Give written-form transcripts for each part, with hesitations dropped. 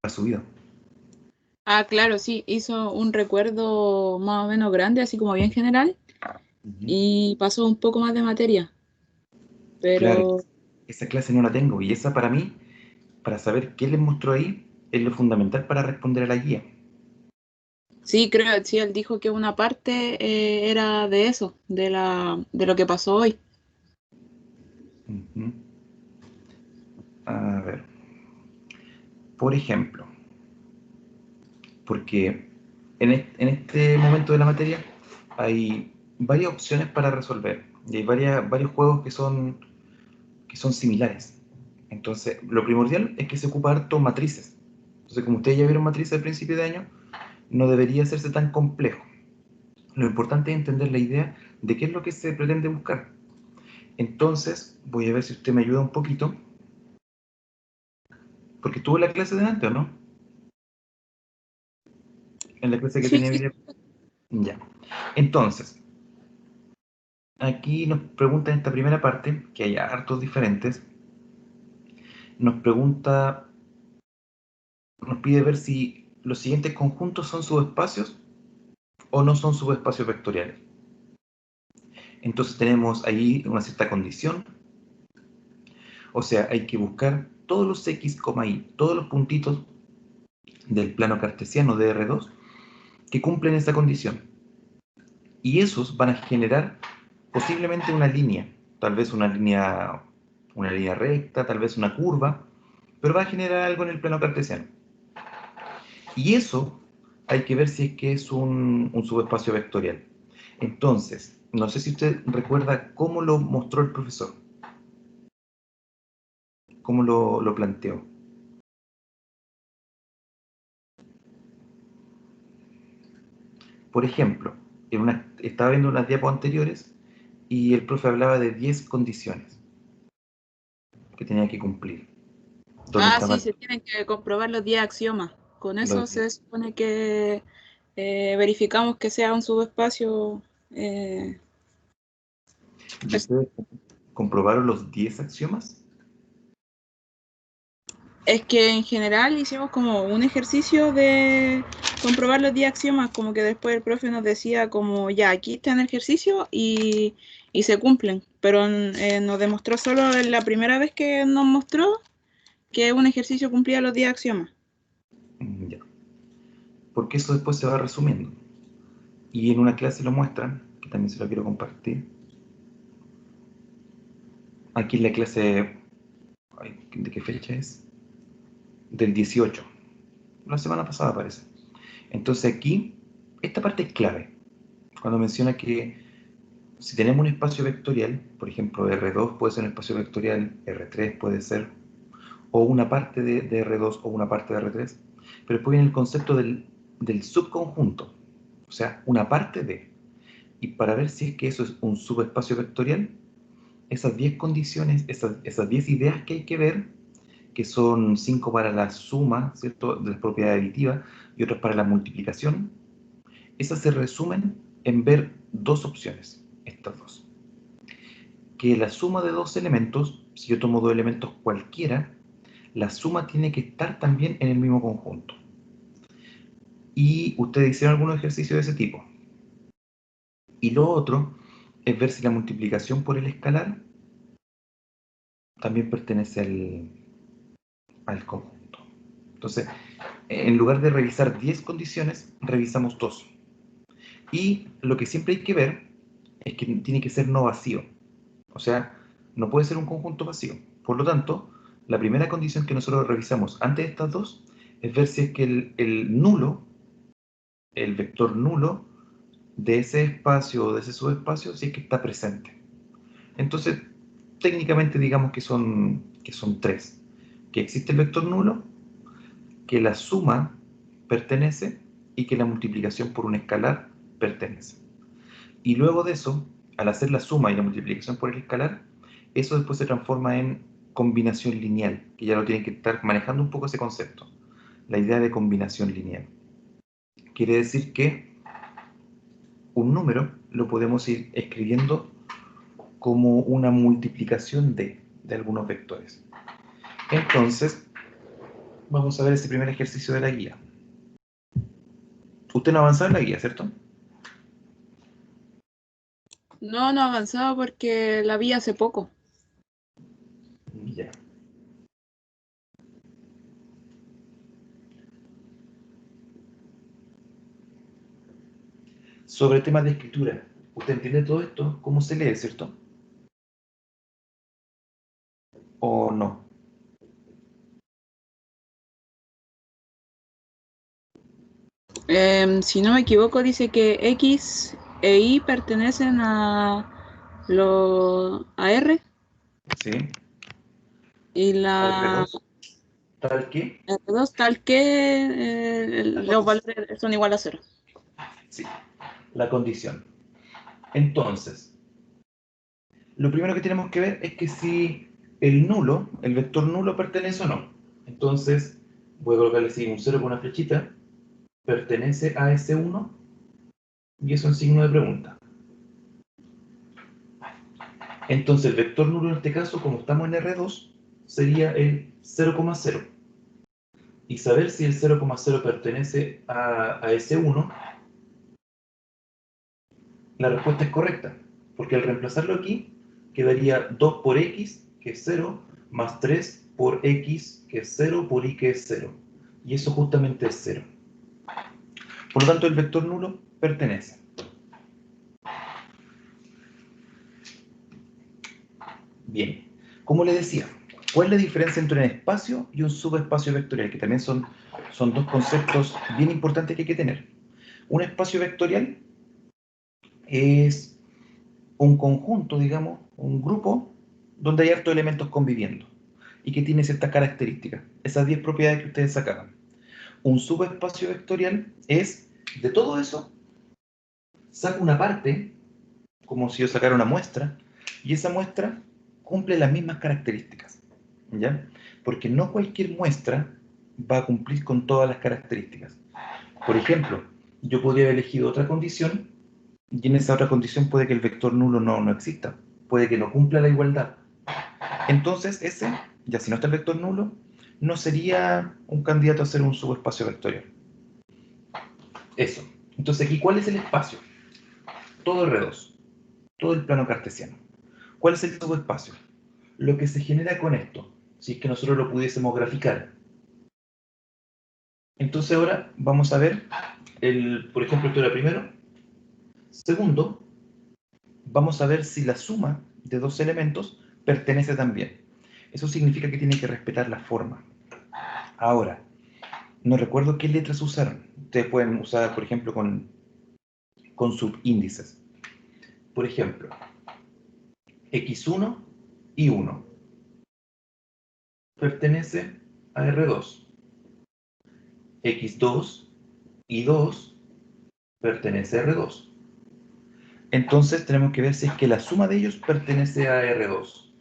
a su vida. Ah, claro, sí, hizo un recuerdo más o menos grande, así como bien general, Ujú. y pasó un poco más de materia, Claro, pero esa clase no la tengo y esa para mí, para saber qué les mostró ahí, es lo fundamental para responder a la guía. sí, creo, sí, él dijo que una parte era de eso, de lo que pasó hoy. Ujú. A ver, por ejemplo, porque en este momento de la materia hay varias opciones para resolver y hay varios juegos que son similares. Entonces, lo primordial es que se ocupa harto matrices. Entonces, como ustedes ya vieron matrices al principio de año, no debería hacerse tan complejo. Lo importante es entender la idea de qué es lo que se pretende buscar. Entonces, voy a ver si usted me ayuda un poquito, porque tuvo la clase delante, ¿o no? En la clase que Sí, tenía sí. video. Ya. Entonces, aquí nos pregunta en esta primera parte, que hay hartos diferentes, nos pregunta, nos pide ver si los siguientes conjuntos son subespacios o no son subespacios vectoriales. Entonces tenemos ahí una cierta condición, o sea, hay que buscar todos los x, y, todos los puntitos del plano cartesiano de R2 que cumplen esa condición. Y esos van a generar posiblemente una línea, tal vez una línea recta, tal vez una curva, pero va a generar algo en el plano cartesiano. Y eso hay que ver si es que es un subespacio vectorial. Entonces, no sé si usted recuerda cómo lo mostró el profesor, cómo lo planteó. Por ejemplo, estaba viendo unas diapos anteriores y el profe hablaba de 10 condiciones que tenía que cumplir. ¿Dónde Ah, sí, estaban se tienen que comprobar los 10 axiomas. Con eso los 10? se supone que verificamos que sea un subespacio. eh, ¿Y es, ustedes comprobaron los 10 axiomas? es que en general hicimos como un ejercicio de comprobar los 10 axiomas, como que después el profe nos decía como ya, aquí está el ejercicio y se cumplen. Pero nos demostró solo en la primera vez que nos mostró que un ejercicio cumplía los 10 axiomas. Ya. Porque eso después se va resumiendo. Y en una clase lo muestran, que también se lo quiero compartir. Aquí en la clase, ay, ¿de qué fecha es? Del 18. La semana pasada parece. Entonces aquí, esta parte es clave. Cuando menciona que si tenemos un espacio vectorial, por ejemplo, R2 puede ser un espacio vectorial, R3 puede ser, o una parte de R2 o una parte de R3, pero después viene el concepto del subconjunto, o sea, una parte de. Y para ver si es que eso es un subespacio vectorial, esas 10 condiciones, esas 10 ideas que hay que ver, que son 5 para la suma, ¿cierto?, de las propiedades aditivas y otras para la multiplicación, esas se resumen en ver dos opciones, estas dos. Que la suma de dos elementos, si yo tomo dos elementos cualquiera, la suma tiene que estar también en el mismo conjunto. Y ustedes hicieron algunos ejercicios de ese tipo. Y lo otro es ver si la multiplicación por el escalar también pertenece al conjunto. Entonces, en lugar de revisar 10 condiciones, revisamos dos. Y lo que siempre hay que ver es que tiene que ser no vacío. O sea, no puede ser un conjunto vacío. Por lo tanto, la primera condición que nosotros revisamos antes de estas dos es ver si es que el nulo, el vector nulo de ese espacio o de ese subespacio, si es que está presente. Entonces, técnicamente digamos que son tres. Que existe el vector nulo, que la suma pertenece y que la multiplicación por un escalar pertenece. Y luego de eso, al hacer la suma y la multiplicación por el escalar, eso después se transforma en combinación lineal, que ya lo tienen que estar manejando un poco ese concepto. La idea de combinación lineal. Quiere decir que un número lo podemos ir escribiendo como una multiplicación de algunos vectores. Entonces, vamos a ver ese primer ejercicio de la guía. Usted no ha avanzado en la guía, ¿cierto? No, no ha avanzado porque la vi hace poco. Ya. Sobre temas de escritura, ¿usted entiende todo esto? ¿Cómo se lee, cierto? ¿O no? Si no me equivoco, dice que X e Y pertenecen a R ¿Sí? y ¿A la R2? ¿Tal qué? R2 tal que La los condición. valores son igual a cero. Sí, la condición. Entonces, lo primero que tenemos que ver es que si el nulo, el vector nulo pertenece o no. Entonces, voy a colocarle así un 0 con una flechita, pertenece a ese 1 y es un signo de pregunta. Entonces, el vector nulo en este caso, como estamos en R2, sería el 0,0. Y saber si el 0,0 pertenece a ese 1, la respuesta es correcta, porque al reemplazarlo aquí, quedaría 2 por x, que es 0, más 3 por x, que es 0, por y, que es 0. Y eso justamente es 0. Por lo tanto, el vector nulo pertenece. Bien, como le decía, ¿cuál es la diferencia entre un espacio y un subespacio vectorial? Que también son dos conceptos bien importantes que hay que tener. Un espacio vectorial es un conjunto, digamos, un grupo, donde hay hartos elementos conviviendo y que tiene ciertas características, esas 10 propiedades que ustedes sacaban. Un subespacio vectorial es, de todo eso, saco una parte, como si yo sacara una muestra, y esa muestra cumple las mismas características, ¿ya? Porque no cualquier muestra va a cumplir con todas las características. Por ejemplo, yo podría haber elegido otra condición, y en esa otra condición puede que el vector nulo no exista, puede que no cumpla la igualdad. Entonces ese, ya si no está el vector nulo, no sería un candidato a ser un subespacio vectorial. Eso. Entonces aquí, ¿cuál es el espacio? Todo R2, todo el plano cartesiano. ¿Cuál es el subespacio? Lo que se genera con esto, si es que nosotros lo pudiésemos graficar. Entonces ahora vamos a ver, por ejemplo, esto era primero. Segundo, vamos a ver si la suma de dos elementos pertenece también. Eso significa que tiene que respetar la forma. Ahora, no recuerdo qué letras usaron. Ustedes pueden usar, por ejemplo, con subíndices. Por ejemplo, x1 y 1 pertenece a R2. x2 y 2 pertenece a R2. Entonces tenemos que ver si es que la suma de ellos pertenece a R2.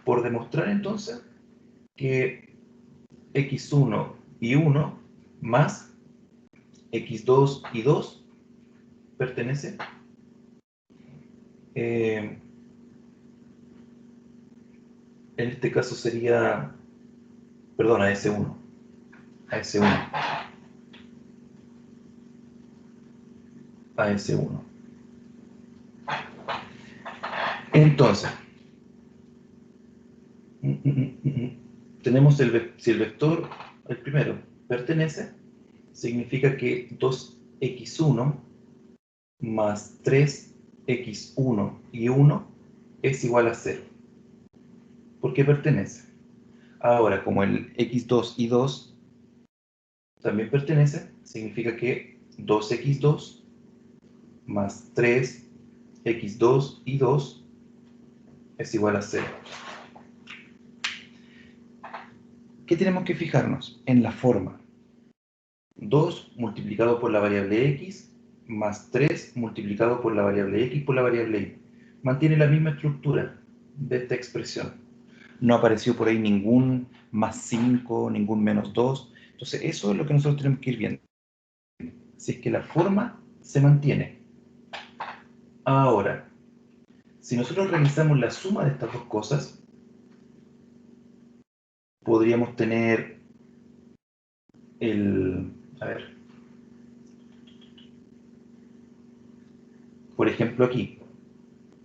Por demostrar entonces que x1 y 1 más x2 y 2 pertenece en este caso sería, perdón, a S1. A S1. A S1. Entonces, tenemos si el vector, el primero, pertenece, significa que 2x1 más 3x1 y 1 es igual a 0. ¿Por qué pertenece? Ahora, como el x2 y 2 también pertenece, significa que 2x2 más 3x2 y 2 es igual a 0. ¿Qué tenemos que fijarnos? En la forma. 2 multiplicado por la variable x más 3 multiplicado por la variable x por la variable y. Mantiene la misma estructura de esta expresión. No apareció por ahí ningún más 5, ningún menos 2. Entonces eso es lo que nosotros tenemos que ir viendo. Si es que la forma se mantiene. Ahora, si nosotros realizamos la suma de estas dos cosas, podríamos tener A ver. Por ejemplo, aquí,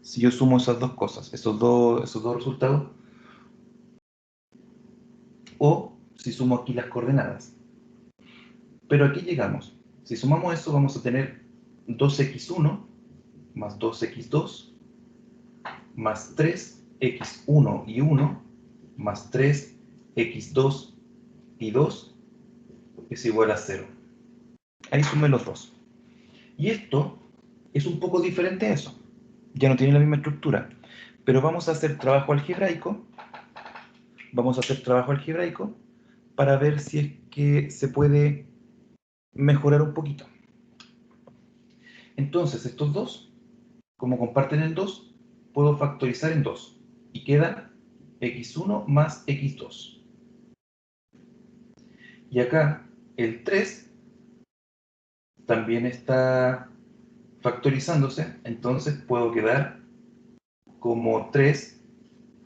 si yo sumo esas dos cosas, esos dos resultados, o si sumo aquí las coordenadas. Pero aquí llegamos. Si sumamos eso, vamos a tener 2x1 más 2x2 más 3x1 y 1 más 3x2 y 2 es igual a 0. Ahí sumé los dos. Y esto es un poco diferente a eso. Ya no tiene la misma estructura. Pero vamos a hacer trabajo algebraico. Vamos a hacer trabajo algebraico para ver si es que se puede mejorar un poquito. Entonces, estos dos, como comparten el 2, puedo factorizar en 2. Y queda x1 más x2. Y acá el 3 también está factorizándose, entonces puedo quedar como 3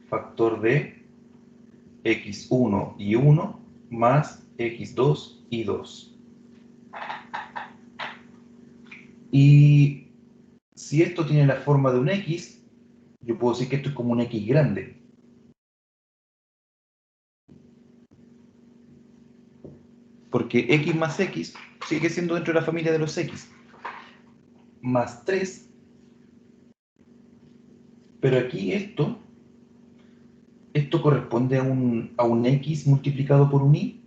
factor de x1 y 1 más x2 y 2. Y si esto tiene la forma de un x, yo puedo decir que esto es como un x grande. Porque x más x sigue siendo dentro de la familia de los x. Más 3. Pero aquí esto corresponde a un x multiplicado por un y.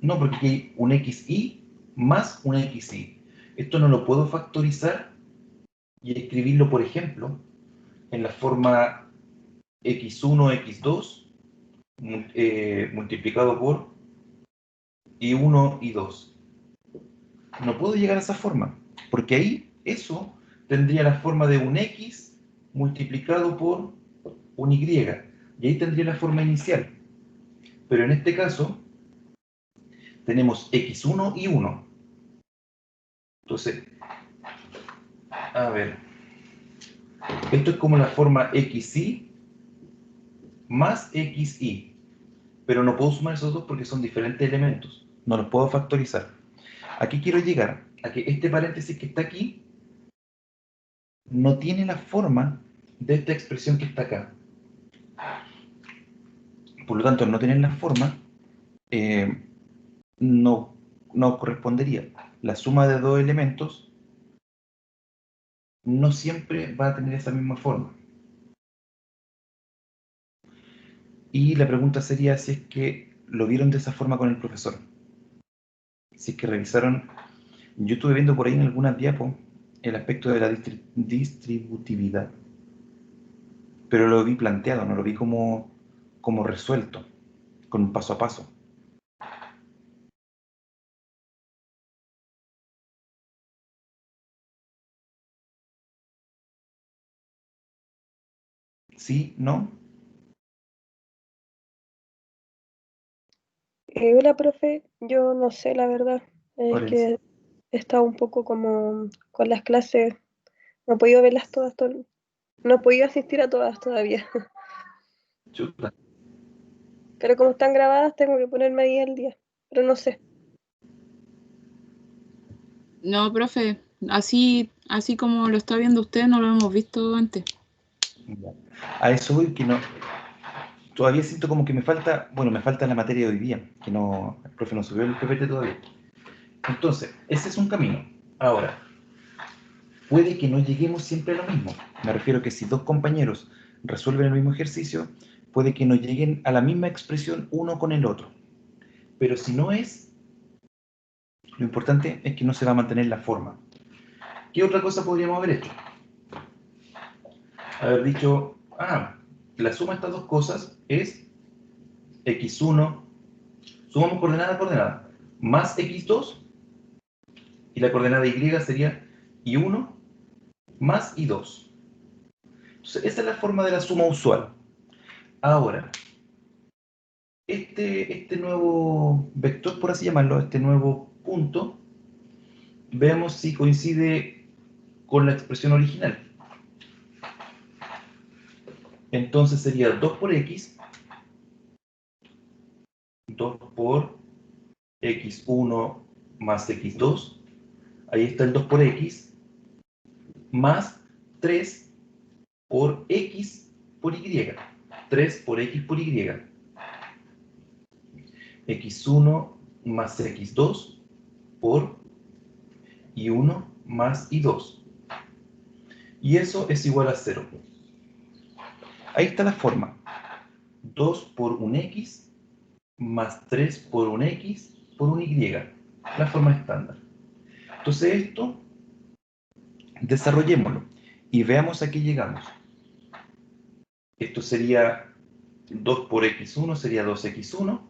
No, porque aquí hay un xy más un xy. Esto no lo puedo factorizar y escribirlo, por ejemplo, en la forma x1, x2 multiplicado por y1 y 2. No puedo llegar a esa forma, porque ahí eso tendría la forma de un x multiplicado por un y, y ahí tendría la forma inicial. Pero en este caso tenemos x1 y 1. Entonces, a ver, esto es como la forma xy más xy, pero no puedo sumar esos dos porque son diferentes elementos, no los puedo factorizar. Aquí quiero llegar a que este paréntesis que está aquí no tiene la forma de esta expresión que está acá. Por lo tanto, al no tener la forma, no, no correspondería. La suma de dos elementos no siempre va a tener esa misma forma. Y la pregunta sería si es que lo vieron de esa forma con el profesor. Si es que revisaron, yo estuve viendo por ahí en algunas diapos el aspecto de la distributividad, pero lo vi planteado, no lo vi como resuelto, con un paso a paso. ¿Sí? ¿No? Hola, profe, yo no sé la verdad, es Orense. que he estado un poco como con las clases, no he podido verlas todas, no he podido asistir a todas todavía, Chuta. pero como están grabadas tengo que ponerme ahí al día, pero no sé. No, profe, así como lo está viendo usted, no lo hemos visto antes. Ya. A eso voy que no. Todavía siento como que me falta, bueno, me falta la materia de hoy día, que no, el profe no subió el PPT todavía. Entonces, ese es un camino. Ahora, puede que no lleguemos siempre a lo mismo. Me refiero que si dos compañeros resuelven el mismo ejercicio, puede que no lleguen a la misma expresión uno con el otro. Pero si no es, lo importante es que no se va a mantener la forma. ¿Qué otra cosa podríamos haber hecho? Haber dicho, la suma de estas dos cosas es x1, sumamos coordenada a coordenada, más x2, y la coordenada y sería y1 más y2. Entonces, esa es la forma de la suma usual. Ahora, este nuevo vector, por así llamarlo, este nuevo punto, veamos si coincide con la expresión original. Entonces sería 2 por x 2 por x1 más x2. Ahí está el 2 por x, más 3 por x por y. 3 por x por y. x1 más x2 por y1 más y2. Y eso es igual a 0. Ahí está la forma. 2 por un x más 3 por un x por un y. La forma estándar. Entonces esto, desarrollémoslo y veamos a qué llegamos. Esto sería 2 por x1 sería 2x1.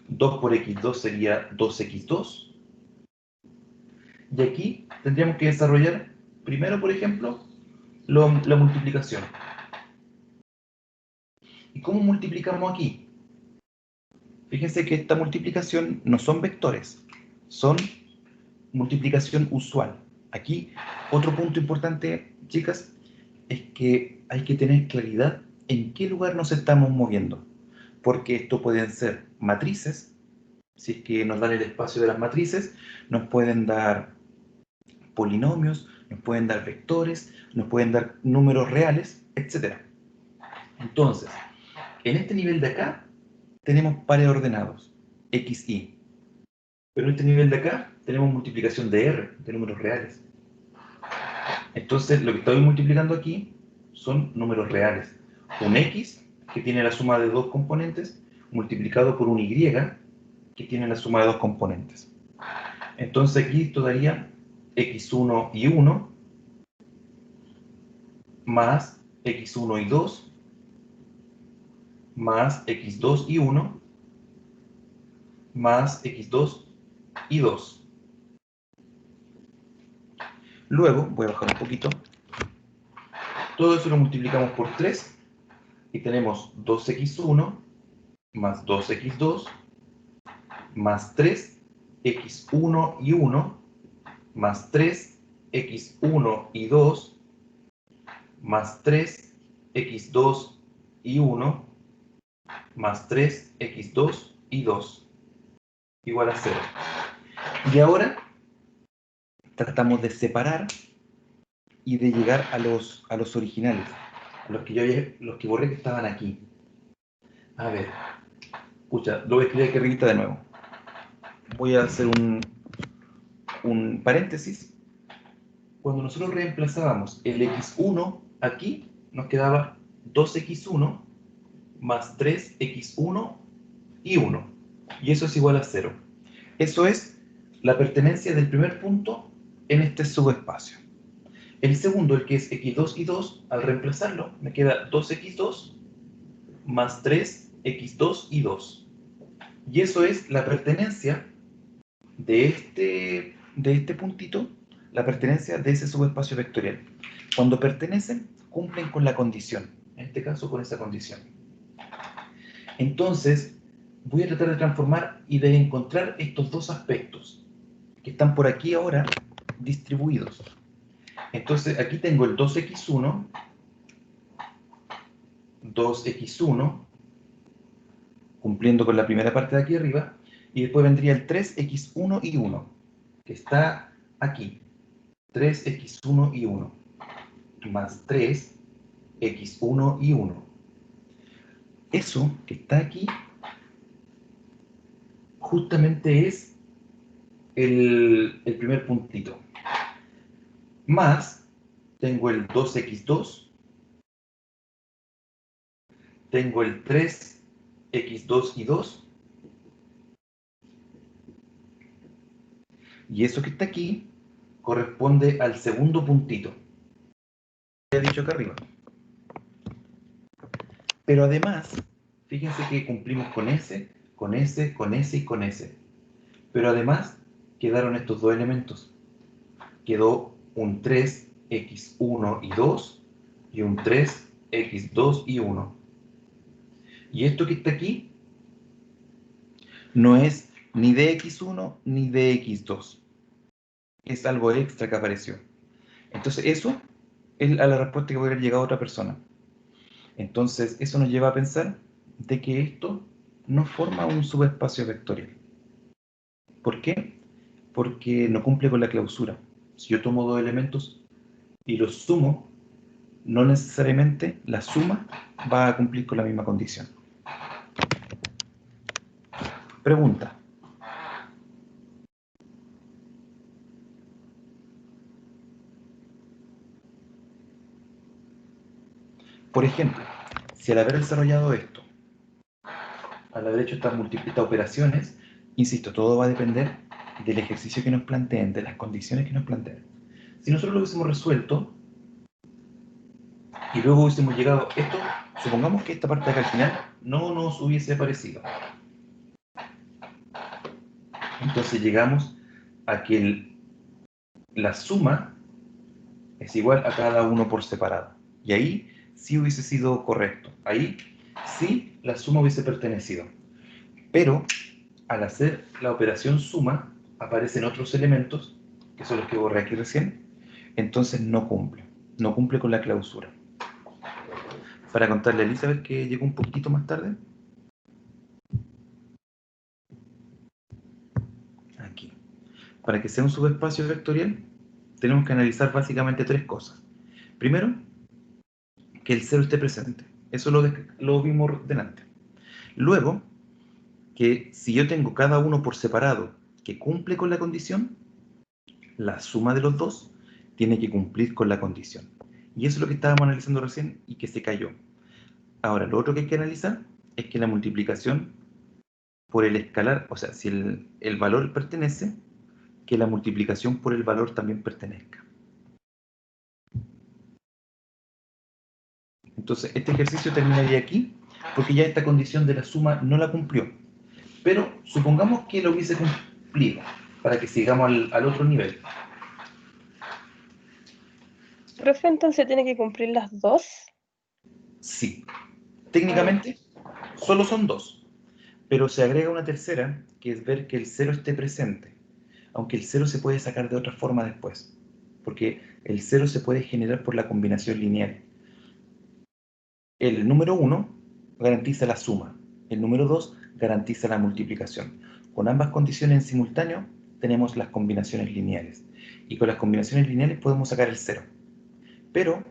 2 por x2 sería 2x2. Y aquí tendríamos que desarrollar primero, por ejemplo, la multiplicación. ¿Y cómo multiplicamos aquí? Fíjense que esta multiplicación no son vectores, son multiplicación usual. Aquí, otro punto importante, chicas, es que hay que tener claridad en qué lugar nos estamos moviendo. Porque esto pueden ser matrices, si es que nos dan el espacio de las matrices, nos pueden dar polinomios, nos pueden dar vectores, nos pueden dar números reales, etc. Entonces, en este nivel de acá, tenemos pares ordenados, x, y. Pero en este nivel de acá, tenemos multiplicación de R, de números reales. Entonces, lo que estoy multiplicando aquí son números reales. Un x, que tiene la suma de dos componentes, multiplicado por un y, que tiene la suma de dos componentes. Entonces aquí esto daría x1 y 1, más x1 y 2, más x2 y 1, más x2 y 2. Luego, voy a bajar un poquito, todo eso lo multiplicamos por 3 y tenemos 2x1 más 2x2 más 3 x1 y 1 más 3 x1 y 2 más 3 x2 y 1 más 3 x2 y 2 igual a 0. Y ahora tratamos de separar y de llegar a los originales, a los que borré que estaban aquí. A ver, escucha, lo voy a escribir aquí arribita de nuevo. Voy a hacer un paréntesis. Cuando nosotros reemplazábamos el x1 aquí, nos quedaba 2x1 más 3x1 y 1. Y eso es igual a 0. Eso es la pertenencia del primer punto en este subespacio. El segundo, el que es x2 y 2, al reemplazarlo, me queda 2x2 más 3x2 y 2. Y eso es la pertenencia de este puntito, la pertenencia de ese subespacio vectorial. Cuando pertenecen, cumplen con la condición. En este caso, con esa condición. Entonces, voy a tratar de transformar y de encontrar estos dos aspectos que están por aquí ahora distribuidos. Entonces, aquí tengo el 2x1, cumpliendo con la primera parte de aquí arriba, y después vendría el 3x1 y 1, que está aquí. 3x1 y 1, más 3x1 y 1. Eso que está aquí, justamente es el primer puntito. Más, tengo el 2x2, tengo el 3x2 y 2, y eso que está aquí corresponde al segundo puntito que he dicho acá arriba. Pero además, fíjense que cumplimos con ese, con ese, con ese y con ese. Pero además quedaron estos dos elementos. Quedó un 3x1 y 2 y un 3x2 y 1. Y esto que está aquí no es ni de x1 ni de x2. Es algo extra que apareció. Entonces eso es a la respuesta que puede haber llegado a otra persona. Entonces eso nos lleva a pensar de que esto no forma un subespacio vectorial. ¿Por qué? Porque no cumple con la clausura. Si yo tomo dos elementos y los sumo, no necesariamente la suma va a cumplir con la misma condición. Pregunta. Por ejemplo, si al haber desarrollado esto, al haber hecho estas operaciones, insisto, todo va a depender del ejercicio que nos planteen, de las condiciones que nos planteen. Si nosotros lo hubiésemos resuelto y luego hubiésemos llegado a esto, supongamos que esta parte de acá al final no nos hubiese aparecido. Entonces llegamos a que la suma es igual a cada uno por separado. Y ahí sí hubiese sido correcto. Ahí sí la suma hubiese pertenecido. Pero al hacer la operación suma, aparecen otros elementos, que son los que borré aquí recién, entonces no cumple. No cumple con la clausura. Para contarle a Elizabeth que llegó un poquito más tarde. Aquí. Para que sea un subespacio vectorial, tenemos que analizar básicamente tres cosas. Primero, que el cero esté presente. Eso lo vimos delante. Luego, que si yo tengo cada uno por separado que cumple con la condición, la suma de los dos tiene que cumplir con la condición. Y eso es lo que estábamos analizando recién y que se cayó. Ahora, lo otro que hay que analizar es que la multiplicación por el escalar, o sea, si el valor pertenece, que la multiplicación por el valor también pertenezca. Entonces, este ejercicio terminaría aquí, porque ya esta condición de la suma no la cumplió. Pero supongamos que lo hubiese cumplido, para que sigamos al otro nivel. Profe, entonces tiene que cumplir las dos. Sí. Técnicamente, solo son dos. Pero se agrega una tercera, que es ver que el cero esté presente. Aunque el cero se puede sacar de otra forma después. Porque el cero se puede generar por la combinación lineal. El número 1 garantiza la suma. El número 2 garantiza la multiplicación. Con ambas condiciones en simultáneo tenemos las combinaciones lineales. Y con las combinaciones lineales podemos sacar el cero. Pero,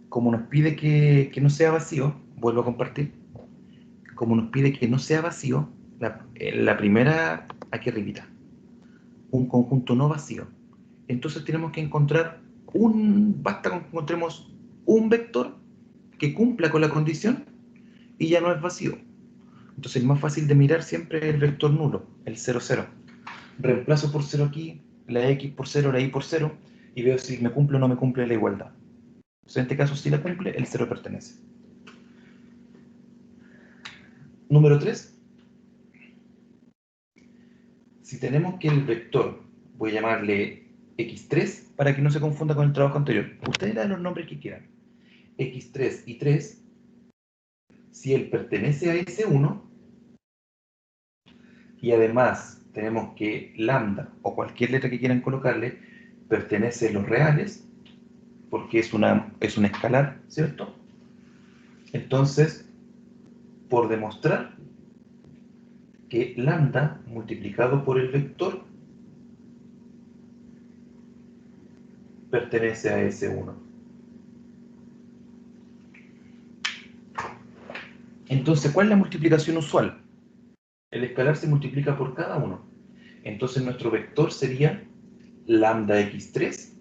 como nos pide que no sea vacío, vuelvo a compartir, como nos pide que no sea vacío, la primera aquí arribita, un conjunto no vacío. Entonces tenemos que encontrar basta con que encontremos un vector que cumpla con la condición y ya no es vacío. Entonces el más fácil de mirar siempre es el vector nulo, el 0, 0. Reemplazo por 0 aquí, la x por 0, la y por 0, y veo si me cumple o no me cumple la igualdad. Entonces en este caso si la cumple, el 0 pertenece. Número 3. Si tenemos que el vector, voy a llamarle x3 para que no se confunda con el trabajo anterior. Ustedes dan los nombres que quieran. x3 y 3, si él pertenece a S1, y además tenemos que lambda o cualquier letra que quieran colocarle pertenece a los reales, porque es un escalar, ¿cierto? Entonces, por demostrar que lambda multiplicado por el vector pertenece a S1. Entonces, ¿cuál es la multiplicación usual? El escalar se multiplica por cada uno. Entonces nuestro vector sería lambda x3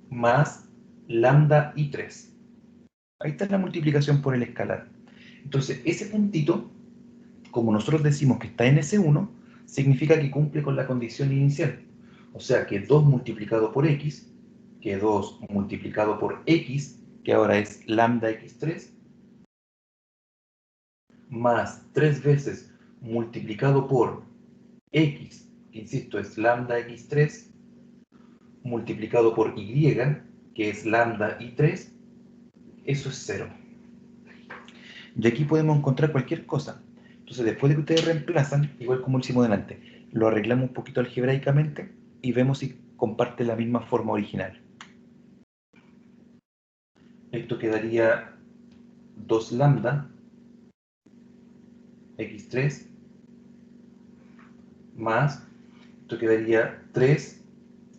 más lambda y3. Ahí está la multiplicación por el escalar. Entonces ese puntito, como nosotros decimos que está en S1, significa que cumple con la condición inicial. O sea que 2 multiplicado por x, que 2 multiplicado por x, que ahora es lambda x3, más 3 veces multiplicado por x, que insisto es lambda x3, multiplicado por y, que es lambda y3, eso es 0. Y aquí podemos encontrar cualquier cosa. Entonces después de que ustedes reemplazan, igual como lo hicimos delante, lo arreglamos un poquito algebraicamente y vemos si comparte la misma forma original. Esto quedaría 2 lambda x3 más, esto quedaría 3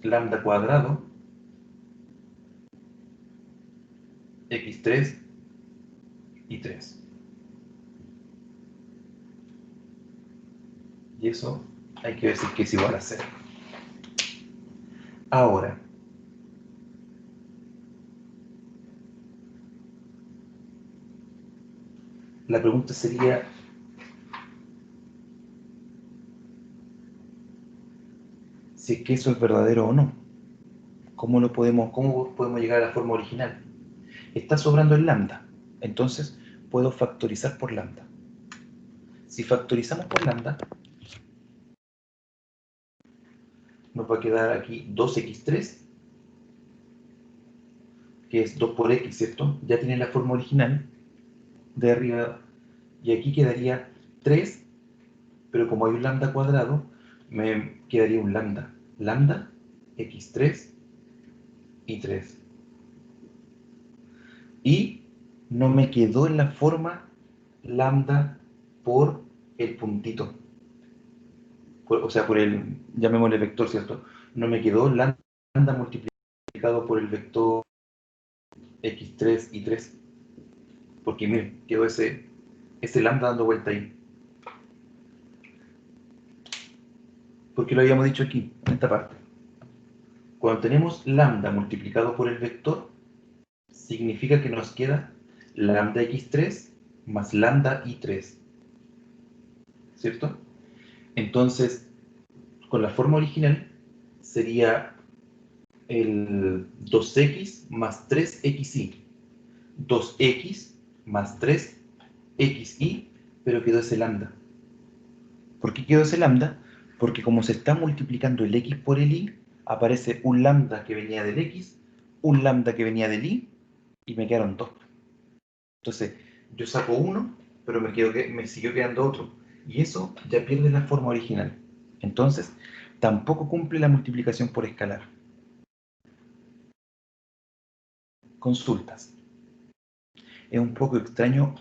lambda cuadrado x3 y 3. Y eso hay que decir que es igual a 0. Ahora, la pregunta sería, si es que eso es verdadero o no. ¿Cómo podemos llegar a la forma original? Está sobrando el lambda, entonces puedo factorizar por lambda. Si factorizamos por lambda, nos va a quedar aquí 2x3, que es 2 por x, ¿cierto? Ya tiene la forma original de arriba, y aquí quedaría 3, pero como hay un lambda cuadrado, me quedaría un lambda. Lambda, x3 y 3. Y no me quedó en la forma lambda por el puntito. O sea, por el, llamémosle vector, ¿cierto? No me quedó lambda multiplicado por el vector x3 y 3. Porque miren, quedó ese lambda dando vuelta ahí. Porque lo habíamos dicho aquí, en esta parte. Cuando tenemos lambda multiplicado por el vector, significa que nos queda lambda x3 más lambda y3. ¿Cierto? Entonces, con la forma original, sería el 2x más 3xy. 2x más 3xy, pero quedó ese lambda. ¿Por qué quedó ese lambda? Porque como se está multiplicando el x por el y, aparece un lambda que venía del x, un lambda que venía del y, y me quedaron dos. Entonces, yo saco uno, pero me siguió quedando otro. Y eso ya pierde la forma original. Entonces, tampoco cumple la multiplicación por escalar. Consultas. Es un poco extraño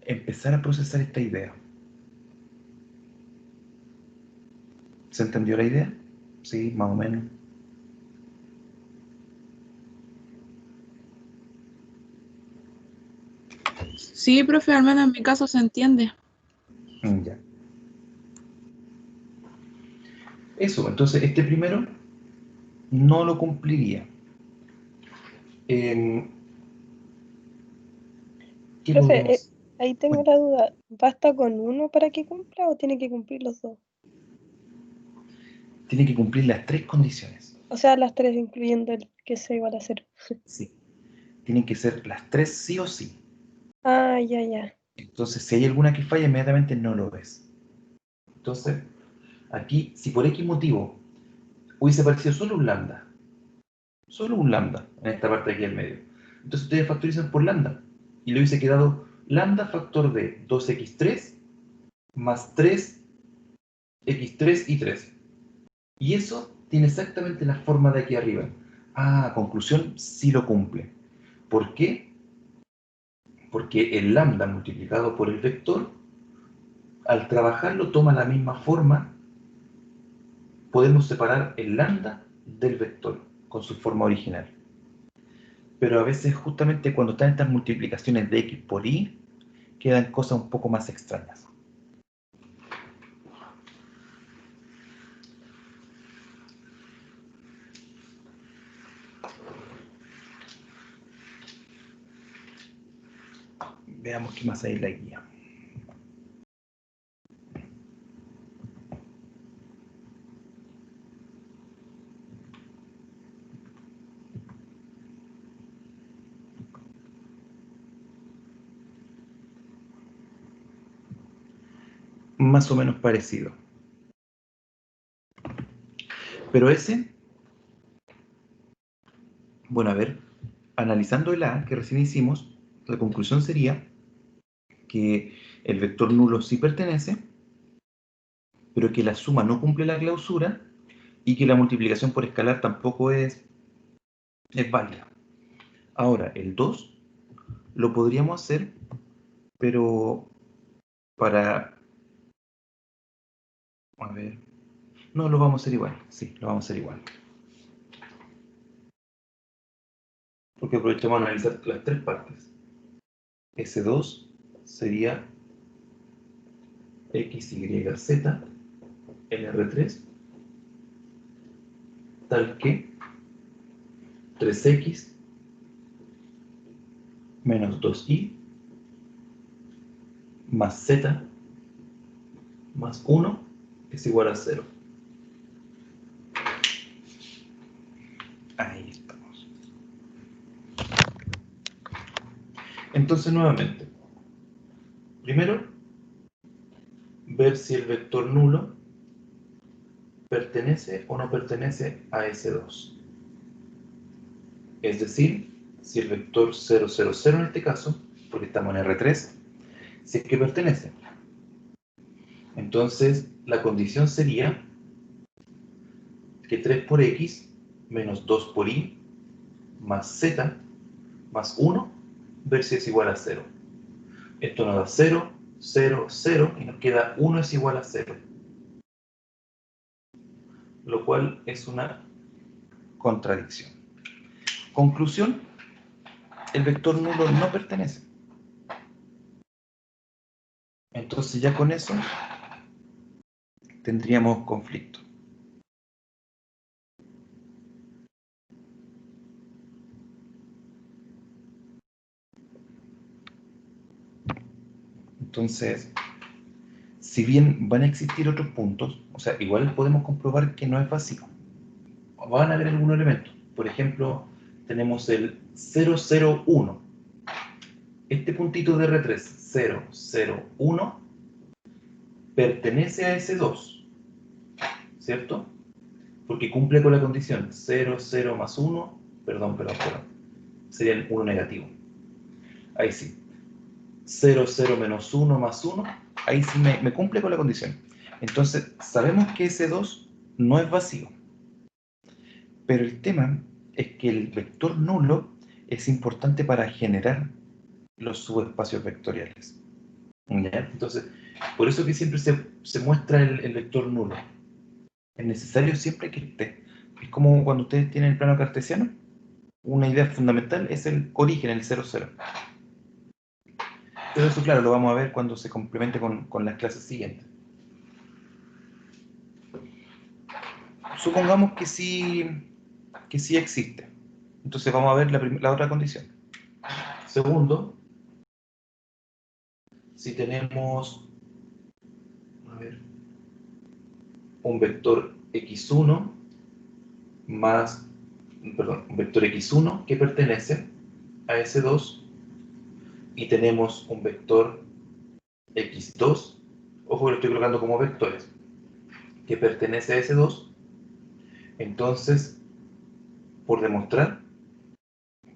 empezar a procesar esta idea. ¿Se entendió la idea? Sí, más o menos. Sí, profe, al menos en mi caso se entiende. Ya. Eso, entonces este primero no lo cumpliría. ¿Qué Profe, podríamos...? ahí tengo Bueno, la duda. ¿Basta con uno para que cumpla o tiene que cumplir los dos? tiene que cumplir las tres condiciones. O sea, las tres, incluyendo el que sea igual a 0. Sí. Tienen que ser las tres sí o sí. Ah, ya, ya. Entonces, si hay alguna que falla, inmediatamente no lo ves. Entonces, aquí, si por X motivo hubiese aparecido solo un lambda en esta parte de aquí al medio, entonces ustedes factorizan por lambda, y le hubiese quedado lambda factor de 2x3 más 3x3 y 3. Y eso tiene exactamente la forma de aquí arriba. Ah, conclusión, sí lo cumple. ¿Por qué? Porque el lambda multiplicado por el vector, al trabajarlo toma la misma forma. Podemos separar el lambda del vector con su forma original. Pero a veces justamente cuando están estas multiplicaciones de x por y, quedan cosas un poco más extrañas. Veamos qué más hay en la guía. Más o menos parecido. Pero ese, bueno, a ver, analizando el A que recién hicimos, la conclusión sería que el vector nulo sí pertenece, pero que la suma no cumple la clausura y que la multiplicación por escalar tampoco es válida. Ahora, el 2 lo podríamos hacer, pero para A ver. No, lo vamos a hacer igual. Sí, lo vamos a hacer igual. Porque aprovechamos a analizar las tres partes. S2 sería x, y, z en R3 tal que 3x menos 2y más z más 1 es igual a 0. Ahí estamos. Entonces, nuevamente, primero, ver si el vector nulo pertenece o no pertenece a S2. Es decir, si el vector 0, 0, 0 en este caso, porque estamos en R3, si es que pertenece. Entonces, la condición sería que 3 por x menos 2 por y más z más 1 ver si es igual a 0. Esto nos da 0, 0, 0 y nos queda 1 es igual a 0. Lo cual es una contradicción. Conclusión, el vector nulo no pertenece. Entonces ya con eso tendríamos conflicto. Entonces, si bien van a existir otros puntos, o sea, igual podemos comprobar que no es vacío. Van a haber algunos elementos. Por ejemplo, tenemos el 0, 0, 1. Este puntito de R3, 0, 0, 1, pertenece a S2, ¿cierto? Porque cumple con la condición 0, 0 más 1, perdón, sería el 1 negativo. Ahí sí. 0, 0 menos 1 más 1, ahí sí me cumple con la condición. Entonces, sabemos que S2 no es vacío. Pero el tema es que el vector nulo es importante para generar los subespacios vectoriales. ¿Ya? Entonces, por eso que siempre se muestra el vector nulo. Es necesario siempre que esté. Es como cuando ustedes tienen el plano cartesiano. Una idea fundamental es el origen, el 0, 0. Pero eso, claro, lo vamos a ver cuando se complemente con las clases siguientes. Supongamos que sí existe. Entonces vamos a ver la otra condición. Segundo, si tenemos, a ver, un vector x1 más, perdón, un vector x1 que pertenece a S2 y tenemos un vector x2, ojo que lo estoy colocando como vectores, que pertenece a S2, entonces, por demostrar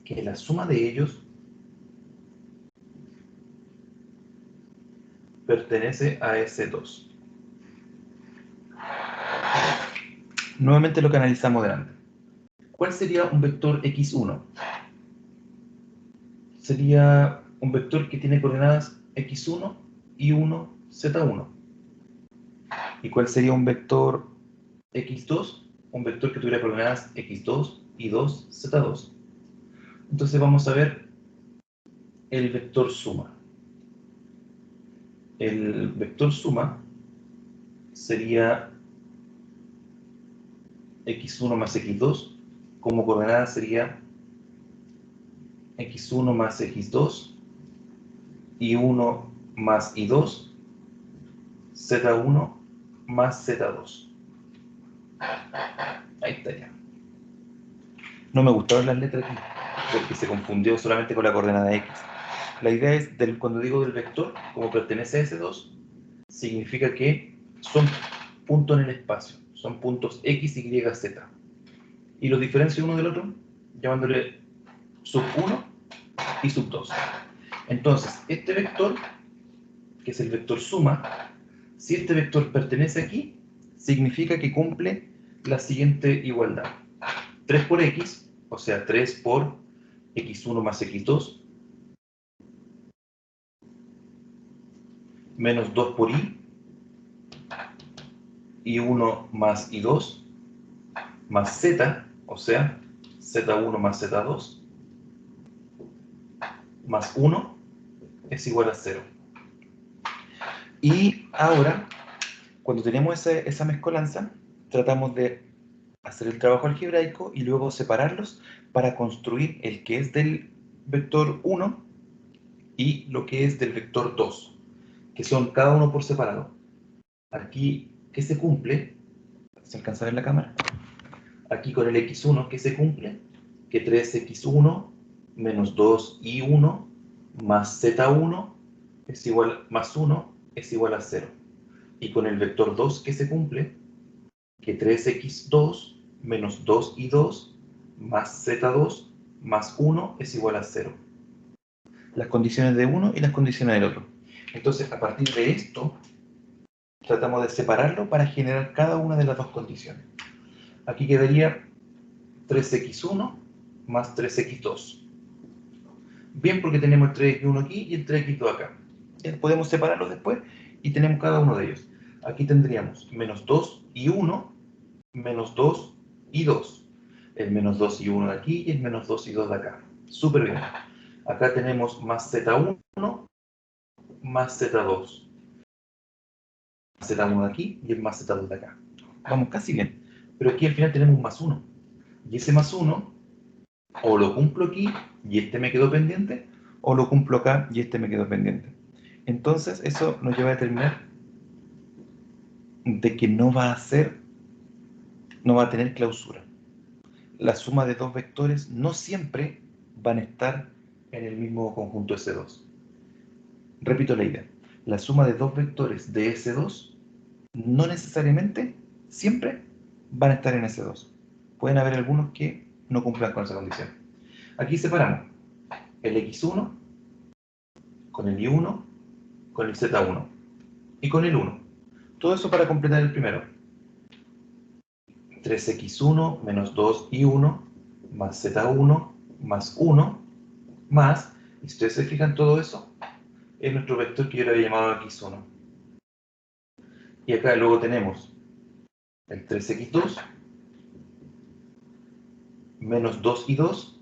que la suma de ellos pertenece a S2. Nuevamente lo que analizamos delante. ¿Cuál sería un vector x1? Sería un vector que tiene coordenadas x1, y1, z1. ¿Y cuál sería un vector x2? Un vector que tuviera coordenadas x2, y2, z2. Entonces vamos a ver el vector suma. El vector suma sería x1 más x2, como coordenada sería x1 más x2, y1 más y2, z1 más z2. Ahí está ya. No me gustaron las letras aquí, porque se confundió solamente con la coordenada x. La idea es, cuando digo del vector, como pertenece a S2, significa que son puntos en el espacio, son puntos x, y, z. Y los diferencio uno del otro, llamándole sub 1 y sub 2. Entonces, este vector, que es el vector suma, si este vector pertenece aquí, significa que cumple la siguiente igualdad. 3 por x, o sea, 3 por x1 más x2, menos 2 por y, I1 más I2 más Z, o sea, Z1 más Z2 más 1 es igual a 0. Y ahora, cuando tenemos esa mezcolanza, tratamos de hacer el trabajo algebraico y luego separarlos para construir el que es del vector 1 y lo que es del vector 2, que son cada uno por separado. Aquí, ¿qué se cumple? ¿Se alcanza a ver la cámara? Aquí con el x1, ¿qué se cumple? Que 3x1 menos 2y1 más z1 es igual, más 1 es igual a 0. Y con el vector 2, ¿qué se cumple? Que 3x2 menos 2y2 más z2 más 1 es igual a 0. Las condiciones de uno y las condiciones del otro. Entonces, a partir de esto, tratamos de separarlo para generar cada una de las dos condiciones. Aquí quedaría 3x1 más 3x2. Bien, porque tenemos el 3x1 aquí y el 3x2 acá. Podemos separarlos después y tenemos cada uno de ellos. Aquí tendríamos menos 2 y 1, menos 2 y 2. El menos 2 y 1 de aquí y el menos 2 y 2 de acá. Súper bien. Acá tenemos más z1 más z2. Z1 de aquí y el más Z2 de acá. Vamos casi bien. Pero aquí al final tenemos un más 1. Y ese más 1, o lo cumplo aquí y este me quedó pendiente, o lo cumplo acá y este me quedó pendiente. Entonces eso nos lleva a determinar de que no va a tener clausura. La suma de dos vectores no siempre van a estar en el mismo conjunto S2. Repito la idea. La suma de dos vectores de S2 no necesariamente siempre van a estar en S2. Pueden haber algunos que no cumplan con esa condición. Aquí separamos el X1 con el Y1 con el Z1 y con el 1. Todo eso para completar el primero. 3x1 menos 2y1 más z1 más 1 más, y si ustedes se fijan, todo eso es nuestro vector que yo le había llamado x1. Y acá luego tenemos el 3x2 menos 2y2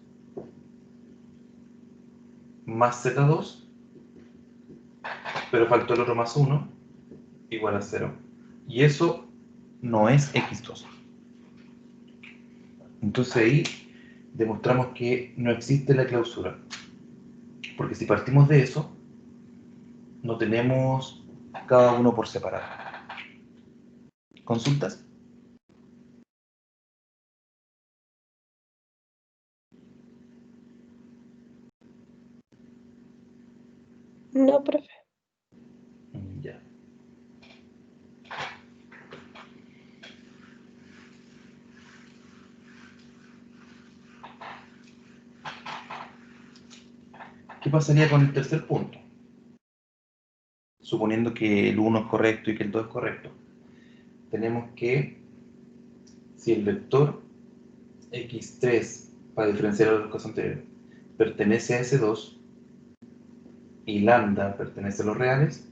más z2, pero faltó el otro más 1, igual a 0. Y eso no es x2. Entonces ahí demostramos que no existe la clausura. Porque si partimos de eso, no tenemos cada uno por separado. ¿Consultas? No, profe. Ya. ¿Qué pasaría con el tercer punto? Suponiendo que el 1 es correcto y que el 2 es correcto. Tenemos que, si el vector x3, para diferenciar a los casos anteriores, pertenece a S2 y lambda pertenece a los reales,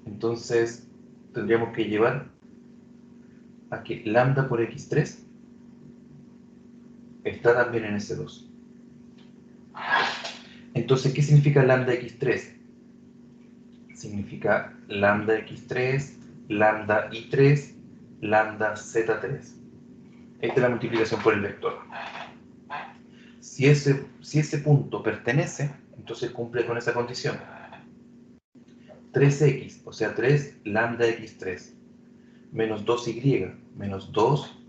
entonces tendríamos que llevar a que lambda por x3 está también en S2. Entonces, ¿qué significa lambda x3? Significa lambda x3, lambda y3, lambda z3. Esta es la multiplicación por el vector. Si ese punto pertenece, entonces cumple con esa condición. 3x, o sea 3 lambda x3, menos 2y, menos 2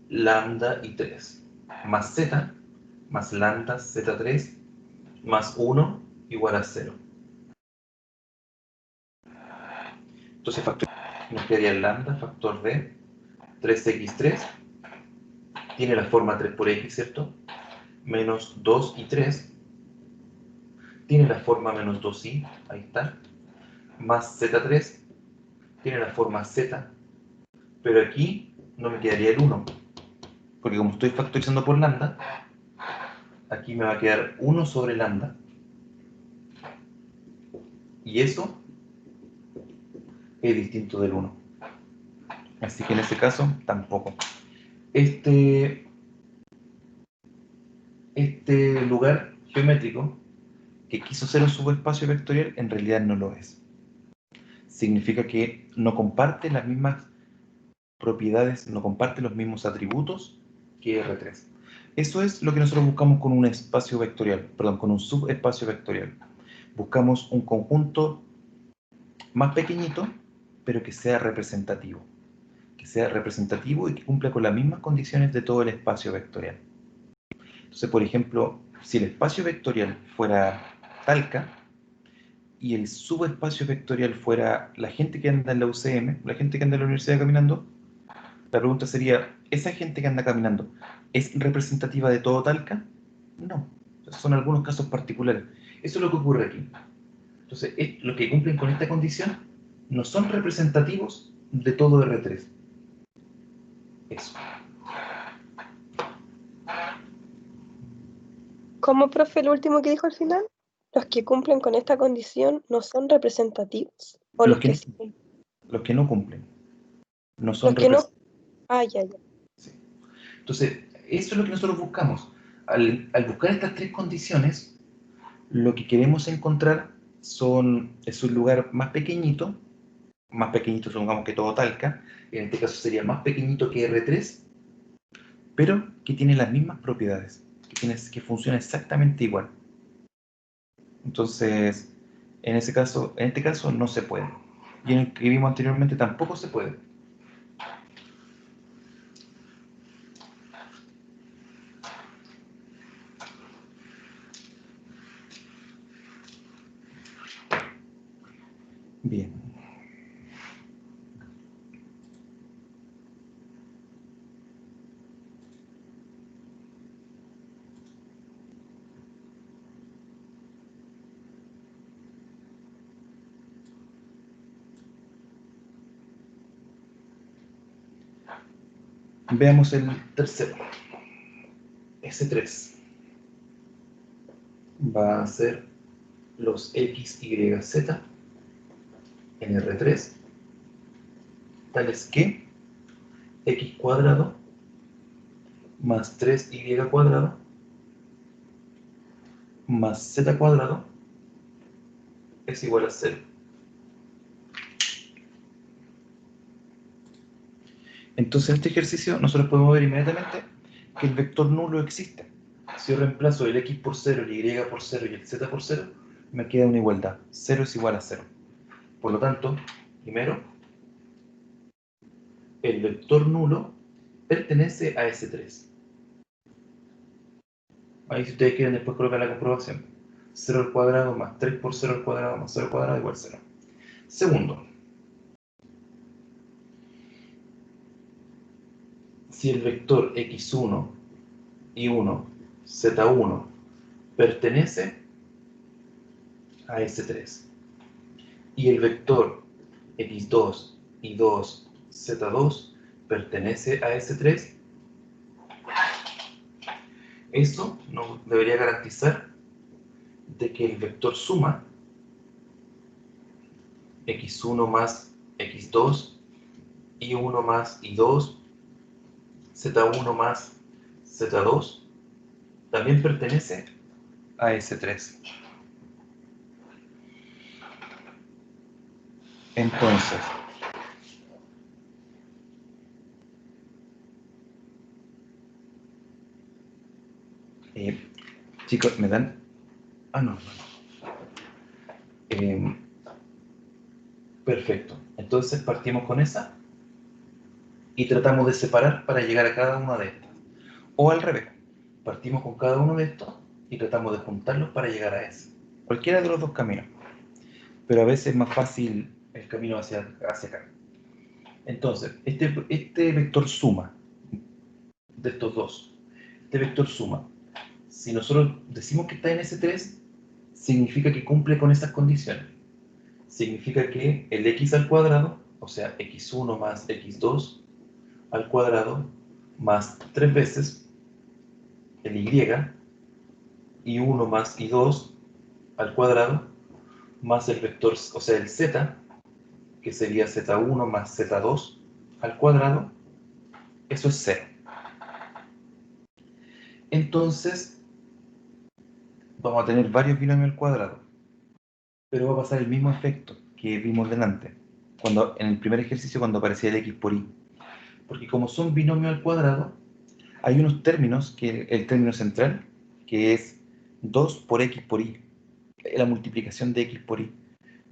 lambda y3, más z, más lambda z3, más 1 igual a 0. Entonces nos quedaría el lambda factor de 3x3, tiene la forma 3 por x, ¿cierto? Menos 2 y 3, tiene la forma menos 2y, ahí está, más z3, tiene la forma z, pero aquí no me quedaría el 1, porque como estoy factorizando por lambda, aquí me va a quedar 1 sobre lambda. Y eso es distinto del 1. Así que en ese caso, tampoco. Este lugar geométrico que quiso ser un subespacio vectorial, en realidad no lo es. Significa que no comparte las mismas propiedades, no comparte los mismos atributos que R3. Eso es lo que nosotros buscamos con un espacio vectorial, perdón, con un subespacio vectorial. Buscamos un conjunto más pequeñito, pero que sea representativo. Que sea representativo y que cumpla con las mismas condiciones de todo el espacio vectorial. Entonces, por ejemplo, si el espacio vectorial fuera Talca y el subespacio vectorial fuera la gente que anda en la UCM, la gente que anda en la universidad caminando, la pregunta sería, ¿esa gente que anda caminando es representativa de todo Talca? No, son algunos casos particulares. Eso es lo que ocurre aquí. Entonces, los que cumplen con esta condición no son representativos de todo R3. Eso. ¿Cómo, profe, lo último que dijo al final? Los que cumplen con esta condición no son representativos. O Los los que que no, sí. los que no cumplen no son Los que no. representativos. Ah, ya, ya. Sí. Entonces, eso es lo que nosotros buscamos. Al buscar estas tres condiciones, lo que queremos encontrar es un lugar más pequeñito, supongamos que todo Talca, en este caso sería más pequeñito que R3, pero que tiene las mismas propiedades, que funciona exactamente igual. Entonces, en este caso no se puede. Y en el que vimos anteriormente tampoco se puede. Bien. Veamos el tercero. S3 va a ser los x, y, z en R3, tales que x cuadrado más 3y cuadrado más z cuadrado es igual a 0. Entonces en este ejercicio nosotros podemos ver inmediatamente que el vector nulo existe. Si yo reemplazo el x por 0, el y por 0 y el z por 0, me queda una igualdad. 0 es igual a 0. Por lo tanto, primero, el vector nulo pertenece a S3. Ahí si ustedes quieren después colocar la comprobación. 0 al cuadrado más 3 por 0 al cuadrado más 0 al cuadrado igual a 0. Segundo, si el vector x1, y1, z1 pertenece a S3 y el vector x2, y2, z2 pertenece a S3, eso nos debería garantizar de que el vector suma x1 más x2, y1 más y2, z1 más z2 también pertenece a S3. Entonces, chicos, ¿me dan? Ah, no. Perfecto. Entonces partimos con esa y tratamos de separar para llegar a cada una de estas. O al revés, partimos con cada uno de estos y tratamos de juntarlos para llegar a ese. Cualquiera de los dos caminos. Pero a veces es más fácil el camino hacia acá. Entonces, este vector suma de estos dos, este vector suma, si nosotros decimos que está en S3, significa que cumple con esas condiciones. Significa que el x al cuadrado, o sea, x1 más x2 al cuadrado, más 3 veces el y 1 más y2 al cuadrado, más el vector, o sea, el z, que sería z1 más z2 al cuadrado, eso es 0. Entonces, vamos a tener varios binomios al cuadrado, pero va a pasar el mismo efecto que vimos delante, en el primer ejercicio cuando aparecía el x por y. Porque como son binomios al cuadrado, hay unos términos, que el término central, que es 2 por x por y, la multiplicación de x por y,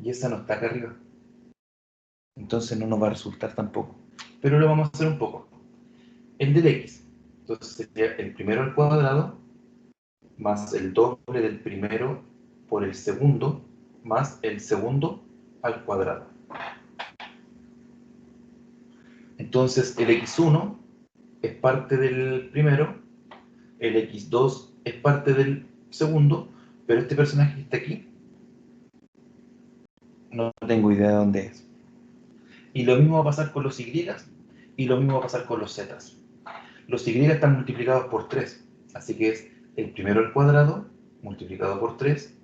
y esa no está acá arriba. Entonces no nos va a resultar tampoco. Pero lo vamos a hacer un poco. El del x, entonces sería el primero al cuadrado, más el doble del primero por el segundo, más el segundo al cuadrado. Entonces el x1 es parte del primero, el x2 es parte del segundo, pero este personaje que está aquí, no tengo idea de dónde es. Y lo mismo va a pasar con los y, y lo mismo va a pasar con los z. Los y están multiplicados por 3, así que es el primero al cuadrado multiplicado por 3,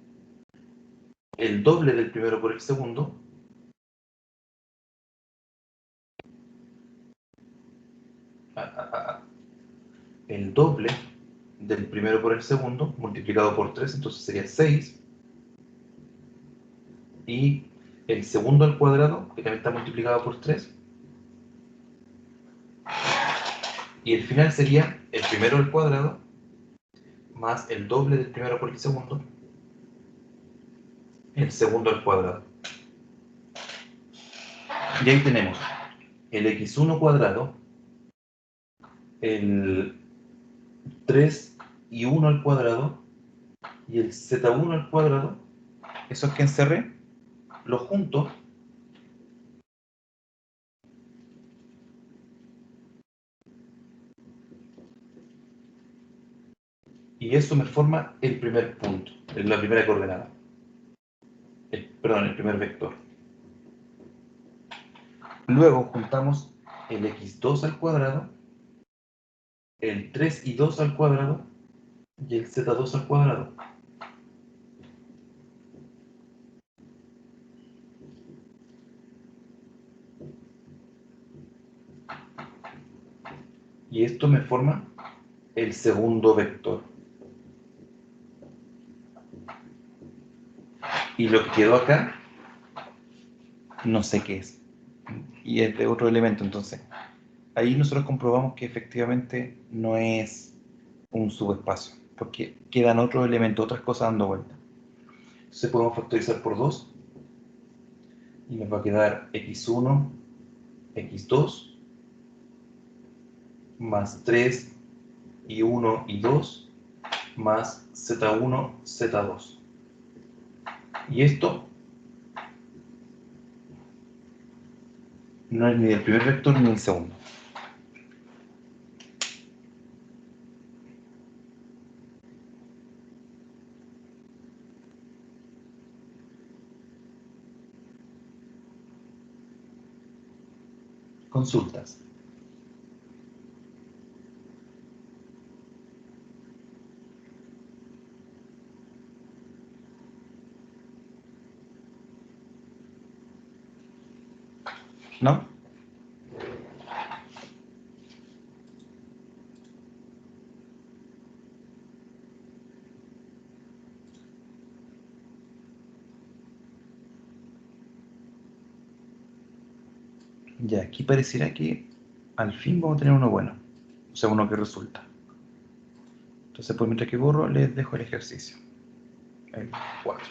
el doble del primero por el segundo, el doble del primero por el segundo multiplicado por 3, entonces sería 6, y el segundo al cuadrado, que también está multiplicado por 3, y el final sería el primero al cuadrado más el doble del primero por el segundo al cuadrado. Y ahí tenemos el x1 cuadrado, el 3 y 1 al cuadrado y el z1 al cuadrado. Esos que encerré, los junto y eso me forma el primer punto, la primera coordenada. Perdón, el primer vector. Luego juntamos el x2 al cuadrado, el 3 y 2 al cuadrado y el z2 al cuadrado. Y esto me forma el segundo vector. Y lo que quedó acá, no sé qué es. Y es de otro elemento, entonces. Ahí nosotros comprobamos que efectivamente no es un subespacio, porque quedan otros elementos, otras cosas dando vuelta. Entonces podemos factorizar por 2 y nos va a quedar x1, x2, más 3 y 1 y 2, más z1, z2. Y esto no es ni del primer vector ni del segundo. Consultas. ¿No? Ya, aquí pareciera que al fin vamos a tener uno bueno, o sea, uno que resulta. Entonces, pues mientras que borro, les dejo el ejercicio. El 4.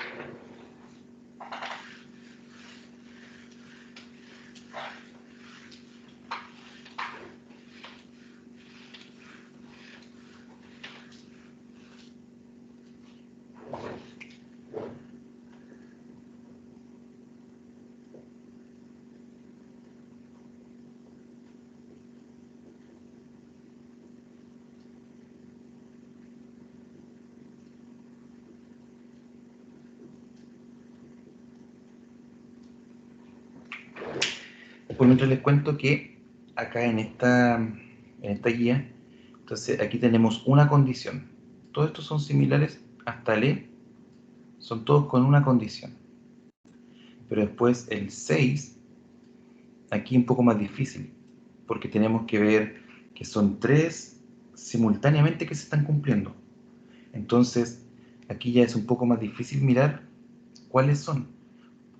Por mientras les cuento que acá en esta guía, entonces aquí tenemos una condición. Todos estos son similares hasta el E, son todos con una condición. Pero después el 6, aquí un poco más difícil, porque tenemos que ver que son 3 simultáneamente que se están cumpliendo. Entonces, aquí ya es un poco más difícil mirar cuáles son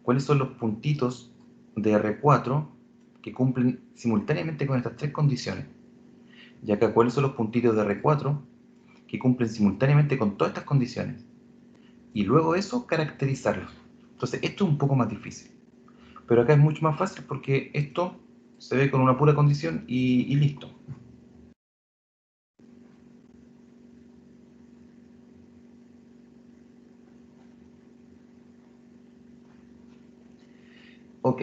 los puntitos de R4 que cumplen simultáneamente con estas 3 condiciones. Y acá, cuáles son los puntitos de R4 que cumplen simultáneamente con todas estas condiciones. Y luego eso, caracterizarlos. Entonces, esto es un poco más difícil. Pero acá es mucho más fácil porque esto se ve con una pura condición y listo. Ok.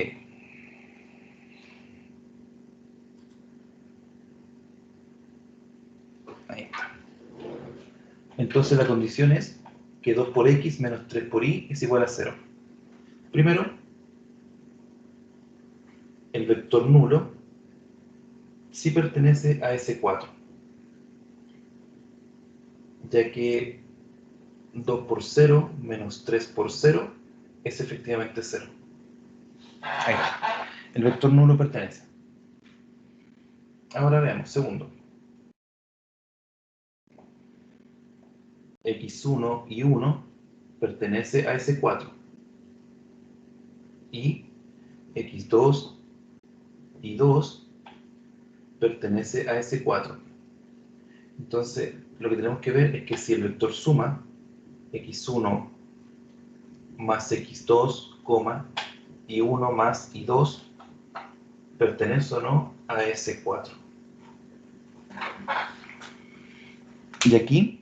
Ahí está. Entonces la condición es que 2 por x menos 3 por y es igual a 0. Primero, el vector nulo sí pertenece a S4, ya que 2 por 0 menos 3 por 0 es efectivamente 0. Ahí está. El vector nulo pertenece. Ahora veamos, segundo. x1 y 1 pertenece a S4. Y x2 y 2 pertenece a S4. Entonces, lo que tenemos que ver es que si el vector suma x1 más x2, y 1 más y2 pertenece o no a S4. Y aquí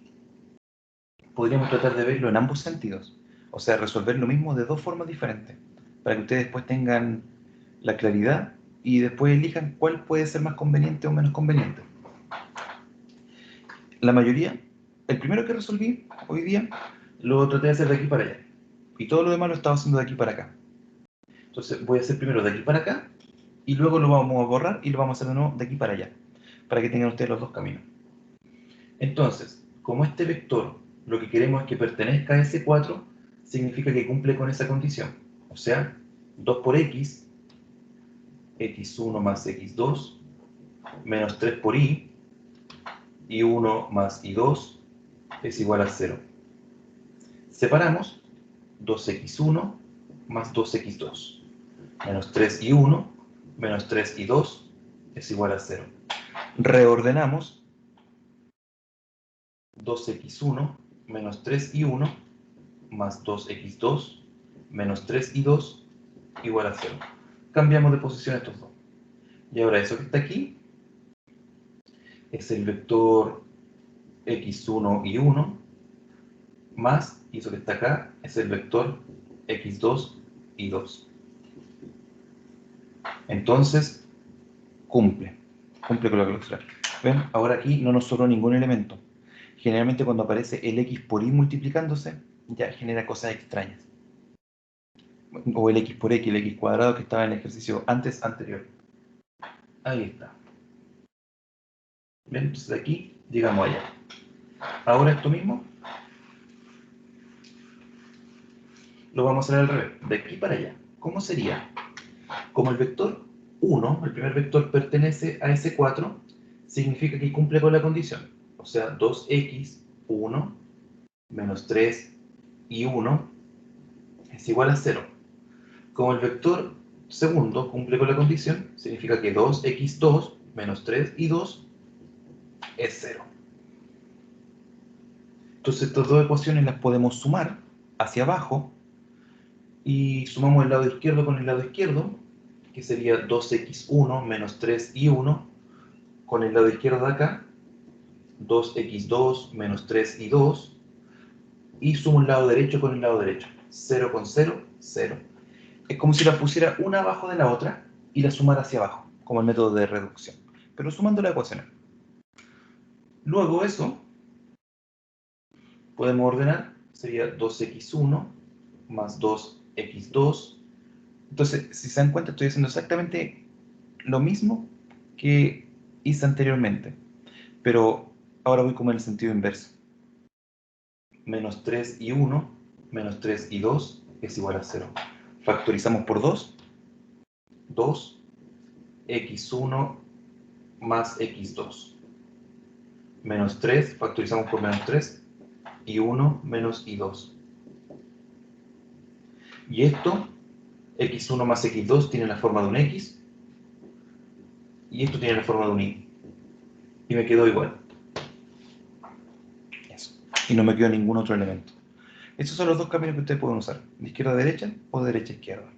podríamos tratar de verlo en ambos sentidos, o sea, resolver lo mismo de dos formas diferentes, para que ustedes después tengan la claridad y después elijan cuál puede ser más conveniente o menos conveniente. La mayoría, el primero que resolví hoy día, lo traté de hacer de aquí para allá, y todo lo demás lo estaba haciendo de aquí para acá. Entonces voy a hacer primero de aquí para acá, y luego lo vamos a borrar y lo vamos a hacer de nuevo de aquí para allá, para que tengan ustedes los dos caminos. Entonces, como este vector lo que queremos es que pertenezca a S4, significa que cumple con esa condición. O sea, 2 por x, x1 más x2, menos 3 por y 1 más y2 es igual a 0. Separamos 2x1 más 2x2, menos 3 y 1, menos 3 y 2 es igual a 0. Reordenamos 2x1 menos 3 y 1 más 2x2 menos 3 y 2 igual a 0. Cambiamos de posición estos dos. Y ahora eso que está aquí es el vector x1 y 1 más, y eso que está acá es el vector x2 y 2. Entonces, cumple con la cláusula. ¿Ven? Ahora aquí no nos sobró ningún elemento. Generalmente cuando aparece el x por y multiplicándose, ya genera cosas extrañas. O el x por x, el x cuadrado que estaba en el ejercicio anterior. Ahí está. ¿Ven? Entonces de aquí llegamos allá. Ahora esto mismo lo vamos a hacer al revés, de aquí para allá. ¿Cómo sería? Como el vector 1, el primer vector pertenece a S4, significa que cumple con la condición. O sea, 2x, 1, menos 3 y 1 es igual a 0. Como el vector segundo cumple con la condición, significa que 2x2 menos 3 y 2 es 0. Entonces estas dos ecuaciones las podemos sumar hacia abajo y sumamos el lado izquierdo con el lado izquierdo, que sería 2x1 menos 3 y 1, con el lado izquierdo de acá, 2x2 menos 3 y 2, y sumo el lado derecho con el lado derecho, 0 con 0, 0. Es como si las pusiera una abajo de la otra y las sumara hacia abajo, como el método de reducción, pero sumando las ecuaciones. Luego eso, podemos ordenar, sería 2x1 más 2x2. Entonces, si se dan cuenta, estoy haciendo exactamente lo mismo que hice anteriormente, pero ahora voy como en el sentido inverso. Menos 3 y 1, menos 3 y 2 es igual a 0. Factorizamos por 2, 2, x1 más x2. Menos 3, factorizamos por menos 3. Y 1 menos y2. Y esto, x1 más x2, tiene la forma de un x. Y esto tiene la forma de un y. Y me quedó igual. Eso. Y no me quedó ningún otro elemento. Esos son los dos caminos que ustedes pueden usar. De izquierda a derecha o de derecha a izquierda.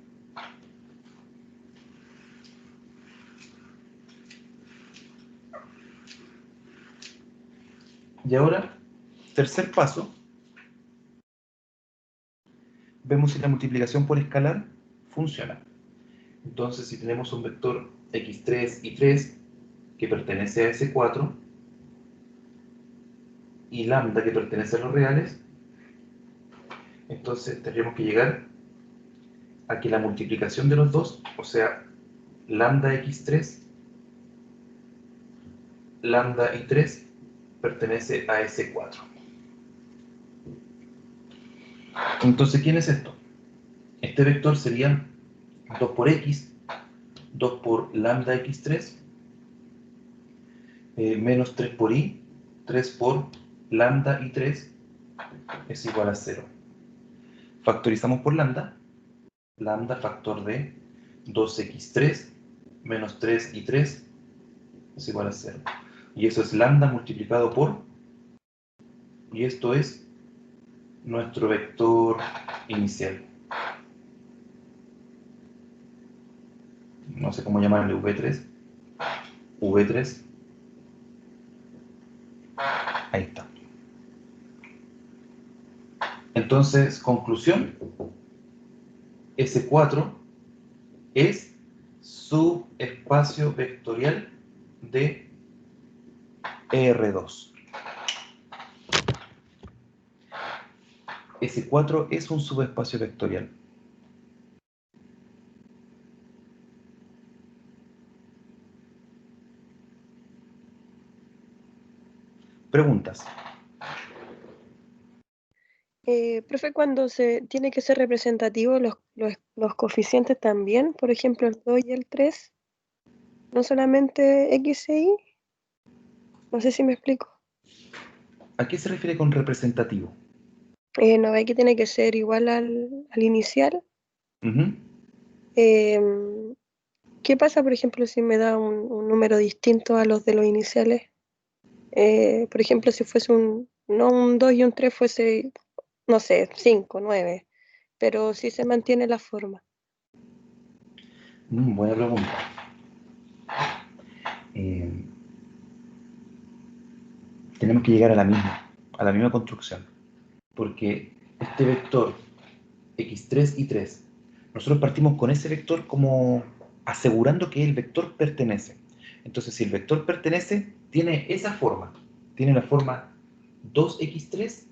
Y ahora, tercer paso. Vemos si la multiplicación por escalar funciona. Entonces, si tenemos un vector x3 y 3 que pertenece a S4 y lambda que pertenece a los reales, entonces tendríamos que llegar a que la multiplicación de los dos, o sea, lambda x3, lambda y 3, pertenece a S4. Entonces, ¿quién es esto? Este vector sería 2 por x, 2 por lambda x3, menos 3 por y, 3 por lambda y 3 es igual a 0. Factorizamos por lambda, lambda factor de 2x3 menos 3 y 3 es igual a 0. Y eso es lambda multiplicado por, y esto es nuestro vector inicial. No sé cómo llamarle, v3. v3. Ahí está. Entonces, conclusión, S4 es subespacio vectorial de R2. S4 es un subespacio vectorial. Preguntas. Profe, cuando se tiene que ser representativo los coeficientes también, por ejemplo el 2 y el 3, no solamente x e y, no sé si me explico. ¿A qué se refiere con representativo? ¿No ve que tiene que ser igual al inicial? Uh-huh. ¿Qué pasa, por ejemplo, si me da un número distinto a los de los iniciales? Por ejemplo, si fuese no un 2 y un 3 fuese, no sé, 5, 9, pero si se mantiene la forma. Buena pregunta. Tenemos que llegar a la misma construcción. Porque este vector x3 y 3, nosotros partimos con ese vector como asegurando que el vector pertenece. Entonces, si el vector pertenece, tiene esa forma. Tiene la forma 2x3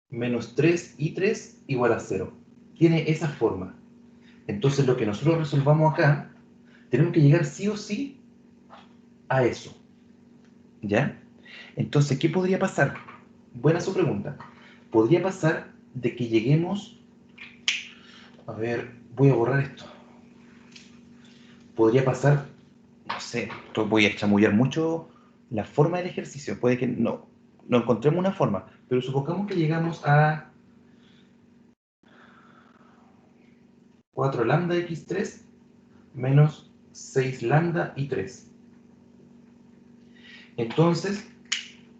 menos 3y3 igual a 0. Tiene esa forma. Entonces, lo que nosotros resolvamos acá, tenemos que llegar sí o sí a eso. ¿Ya? Entonces, ¿qué podría pasar? Buena su pregunta. Podría pasar de que lleguemos... A ver, voy a borrar esto. Podría pasar, no sé, voy a chamullar mucho la forma del ejercicio. Puede que no encontremos una forma, pero supongamos que llegamos a 4 lambda x3 menos 6 lambda y 3. Entonces,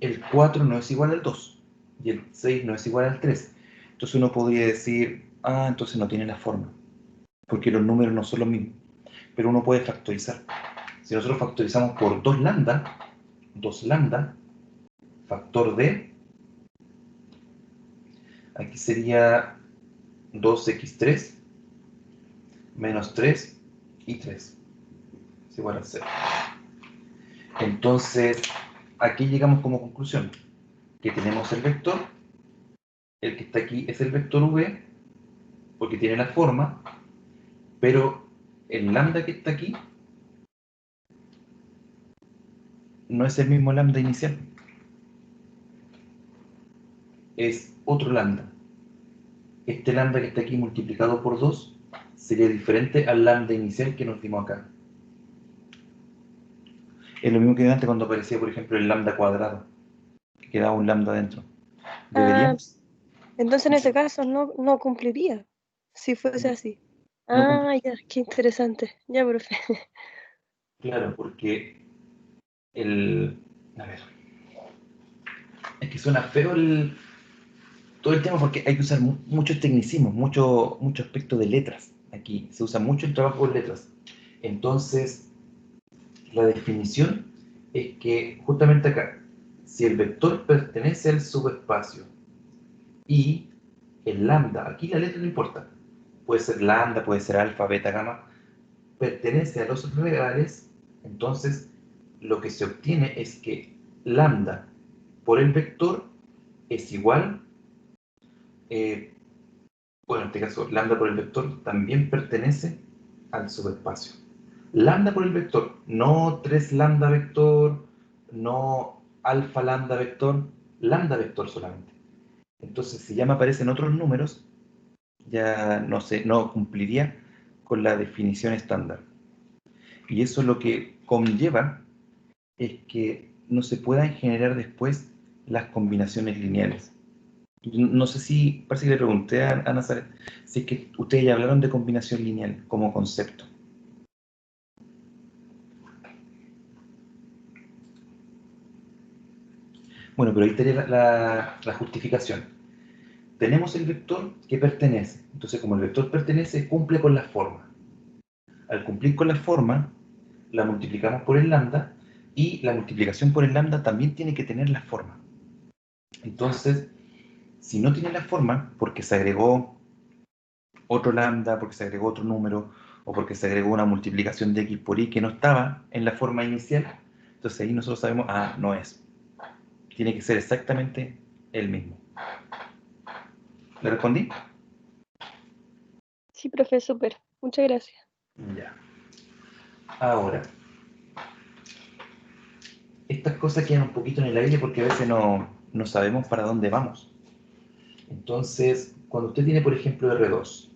el 4 no es igual al 2 y el 6 no es igual al 3. Entonces uno podría decir, entonces no tiene la forma, porque los números no son los mismos. Pero uno puede factorizar. Si nosotros factorizamos por 2 lambda, factor de, aquí sería 2x3 menos 3 y 3 es igual a 0. Entonces, aquí llegamos como conclusión, que tenemos el vector, el que está aquí es el vector v, porque tiene la forma, pero el lambda que está aquí no es el mismo lambda inicial, es otro lambda. Este lambda que está aquí multiplicado por 2 sería diferente al lambda inicial que nos dimos acá. Es lo mismo que antes cuando aparecía, por ejemplo, el lambda cuadrado, que quedaba un lambda dentro. Ah, Deberíamos, entonces en ese caso no cumpliría, si fuese así. no cumplir, Ah, ya, qué interesante. Ya, profe. claro, porque a ver, es que suena feo todo el tema porque hay que usar muchos tecnicismos, mucho aspecto de letras. Aquí se usa mucho el trabajo con letras. Entonces, la definición es que justamente acá, si el vector pertenece al subespacio y el lambda, aquí la letra no importa, puede ser lambda, puede ser alfa, beta, gamma, pertenece a los reales, entonces lo que se obtiene es que lambda por el vector es igual, bueno, en este caso, lambda por el vector también pertenece al subespacio. Lambda por el vector, no 3 lambda vector, no alfa lambda vector, lambda vector solamente. Entonces, si ya me aparecen otros números, ya no sé, no cumpliría con la definición estándar. Y eso lo que conlleva es que no se puedan generar después las combinaciones lineales. No sé si, parece que le pregunté a Nazaret, si es que ustedes ya hablaron de combinación lineal como concepto. Bueno, pero ahí estaría la justificación. Tenemos el vector que pertenece. Entonces, como el vector pertenece, cumple con la forma. Al cumplir con la forma, la multiplicamos por el lambda, y la multiplicación por el lambda también tiene que tener la forma. Entonces, si no tiene la forma, porque se agregó otro lambda, porque se agregó otro número, o porque se agregó una multiplicación de x por y que no estaba en la forma inicial, entonces ahí nosotros sabemos, ah, no es. Tiene que ser exactamente el mismo. ¿Le respondí? Sí, profe, súper. Muchas gracias. Ya. Ahora, estas cosas quedan un poquito en el aire porque a veces no sabemos para dónde vamos. Entonces, cuando usted tiene, por ejemplo, R2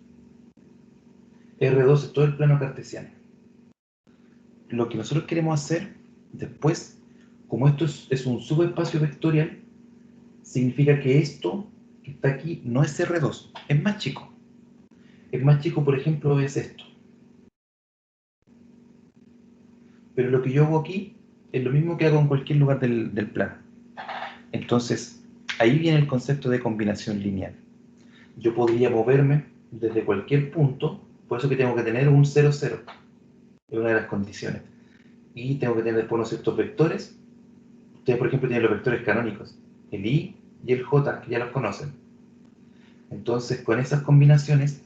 es todo el plano cartesiano. Lo que nosotros queremos hacer después, como esto es un subespacio vectorial, significa que esto que está aquí no es R2, es más chico. Es más chico, por ejemplo, es esto. Pero lo que yo hago aquí es lo mismo que hago en cualquier lugar del plano. Entonces, ahí viene el concepto de combinación lineal. Yo podría moverme desde cualquier punto, por eso que tengo que tener un 0, 0, es una de las condiciones. Y tengo que tener después unos ciertos vectores. Ustedes, por ejemplo, tienen los vectores canónicos, el i y el j, que ya los conocen. Entonces, con esas combinaciones,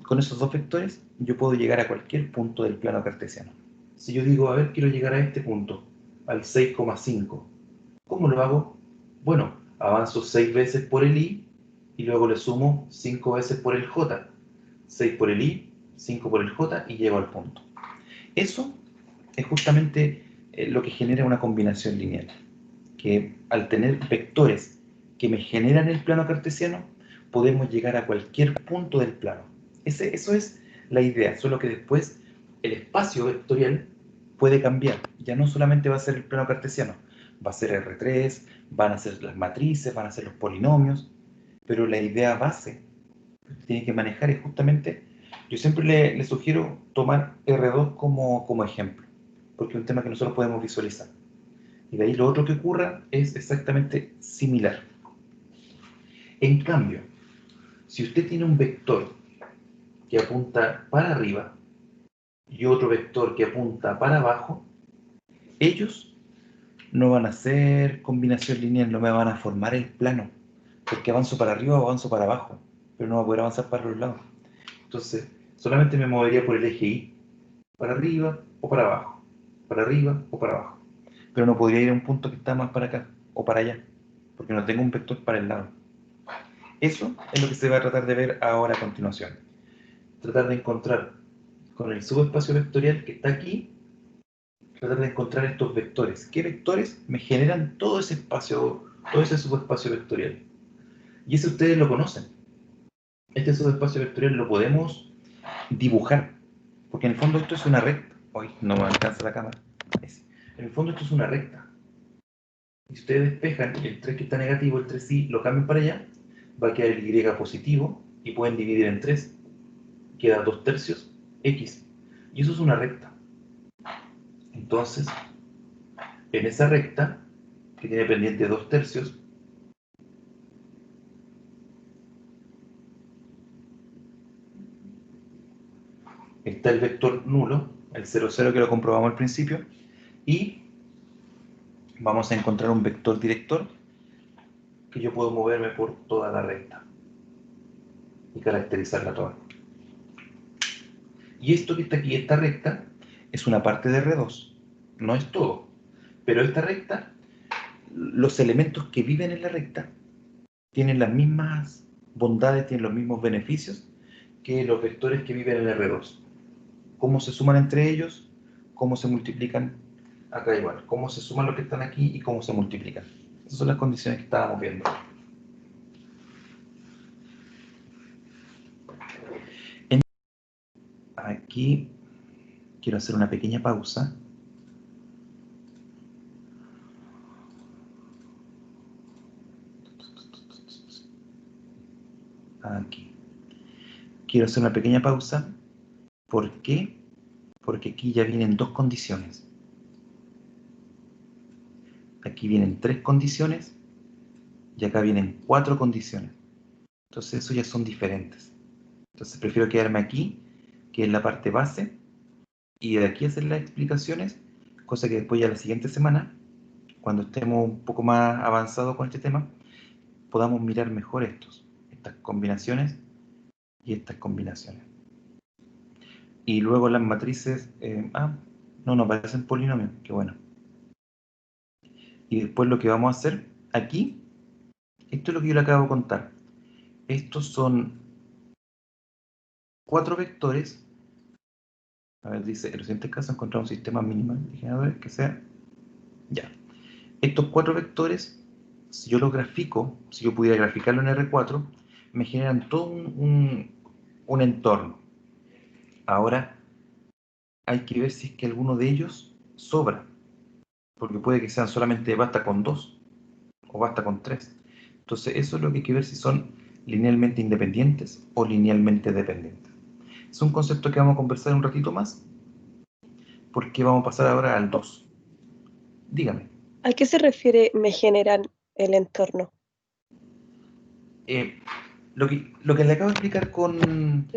con esos dos vectores, yo puedo llegar a cualquier punto del plano cartesiano. Si yo digo, a ver, quiero llegar a este punto, al 6,5, ¿cómo lo hago? Bueno, avanzo 6 veces por el i y luego le sumo 5 veces por el j. 6 por el i, 5 por el j y llego al punto. Eso es justamente lo que genera una combinación lineal. Que al tener vectores que me generan el plano cartesiano, podemos llegar a cualquier punto del plano. Eso es la idea, solo que después el espacio vectorial puede cambiar. Ya no solamente va a ser el plano cartesiano, va a ser R3, van a ser las matrices, van a ser los polinomios, pero la idea base que tiene que manejar es justamente, yo siempre le sugiero tomar R2 como ejemplo, porque es un tema que nosotros podemos visualizar. Y de ahí lo otro que ocurra es exactamente similar. En cambio, si usted tiene un vector que apunta para arriba y otro vector que apunta para abajo, ellos no van a hacer combinación lineal, no me van a formar el plano, porque avanzo para arriba o avanzo para abajo, pero no voy a poder avanzar para los lados. Entonces, solamente me movería por el eje Y, para arriba o para abajo, para arriba o para abajo. Pero no podría ir a un punto que está más para acá o para allá, porque no tengo un vector para el lado. Eso es lo que se va a tratar de ver ahora a continuación. Tratar de encontrar con el subespacio vectorial que está aquí, tratar de encontrar estos vectores. ¿Qué vectores me generan todo ese espacio, todo ese subespacio vectorial? Y ese ustedes lo conocen. Este subespacio vectorial lo podemos dibujar, porque en el fondo esto es una recta. Hoy no me alcanza la cámara. En el fondo esto es una recta. Y si ustedes despejan el 3 que está negativo, el 3i, lo cambian para allá, va a quedar el y positivo y pueden dividir en 3. Queda 2/3 x. Y eso es una recta. Entonces, en esa recta, que tiene pendiente 2/3, está el vector nulo, el 0,0 que lo comprobamos al principio, y vamos a encontrar un vector director que yo puedo moverme por toda la recta y caracterizarla toda. Y esto que está aquí, esta recta, es una parte de R2, no es todo, pero esta recta, los elementos que viven en la recta tienen las mismas bondades, tienen los mismos beneficios que los vectores que viven en R2. Cómo se suman entre ellos, cómo se multiplican acá igual, cómo se suman los que están aquí y cómo se multiplican. Esas son las condiciones que estábamos viendo. Aquí quiero hacer una pequeña pausa. Aquí. Quiero hacer una pequeña pausa. ¿Por qué? Porque aquí ya vienen dos condiciones. Aquí vienen 3 condiciones y acá vienen 4 condiciones. Entonces eso ya son diferentes. Entonces prefiero quedarme aquí, que es la parte base, y de aquí hacer las explicaciones, cosa que después ya la siguiente semana, cuando estemos un poco más avanzados con este tema, podamos mirar mejor estas combinaciones y estas combinaciones. Y luego las matrices, no parecen polinomios, qué bueno. Y después lo que vamos a hacer aquí, esto es lo que yo le acabo de contar. Estos son 4 vectores. A ver, dice, en los siguientes casos encontramos un sistema mínimo de generadores que sea, ya. Estos 4 vectores, si yo los grafico, si yo pudiera graficarlo en R4, me generan todo un entorno. Ahora, hay que ver si es que alguno de ellos sobra, porque puede que sean solamente basta con 2 o basta con 3. Entonces, eso es lo que hay que ver si son linealmente independientes o linealmente dependientes. Es un concepto que vamos a conversar un ratito más, porque vamos a pasar ahora al 2. Dígame. ¿A qué se refiere me generan el entorno? Lo que le acabo de explicar con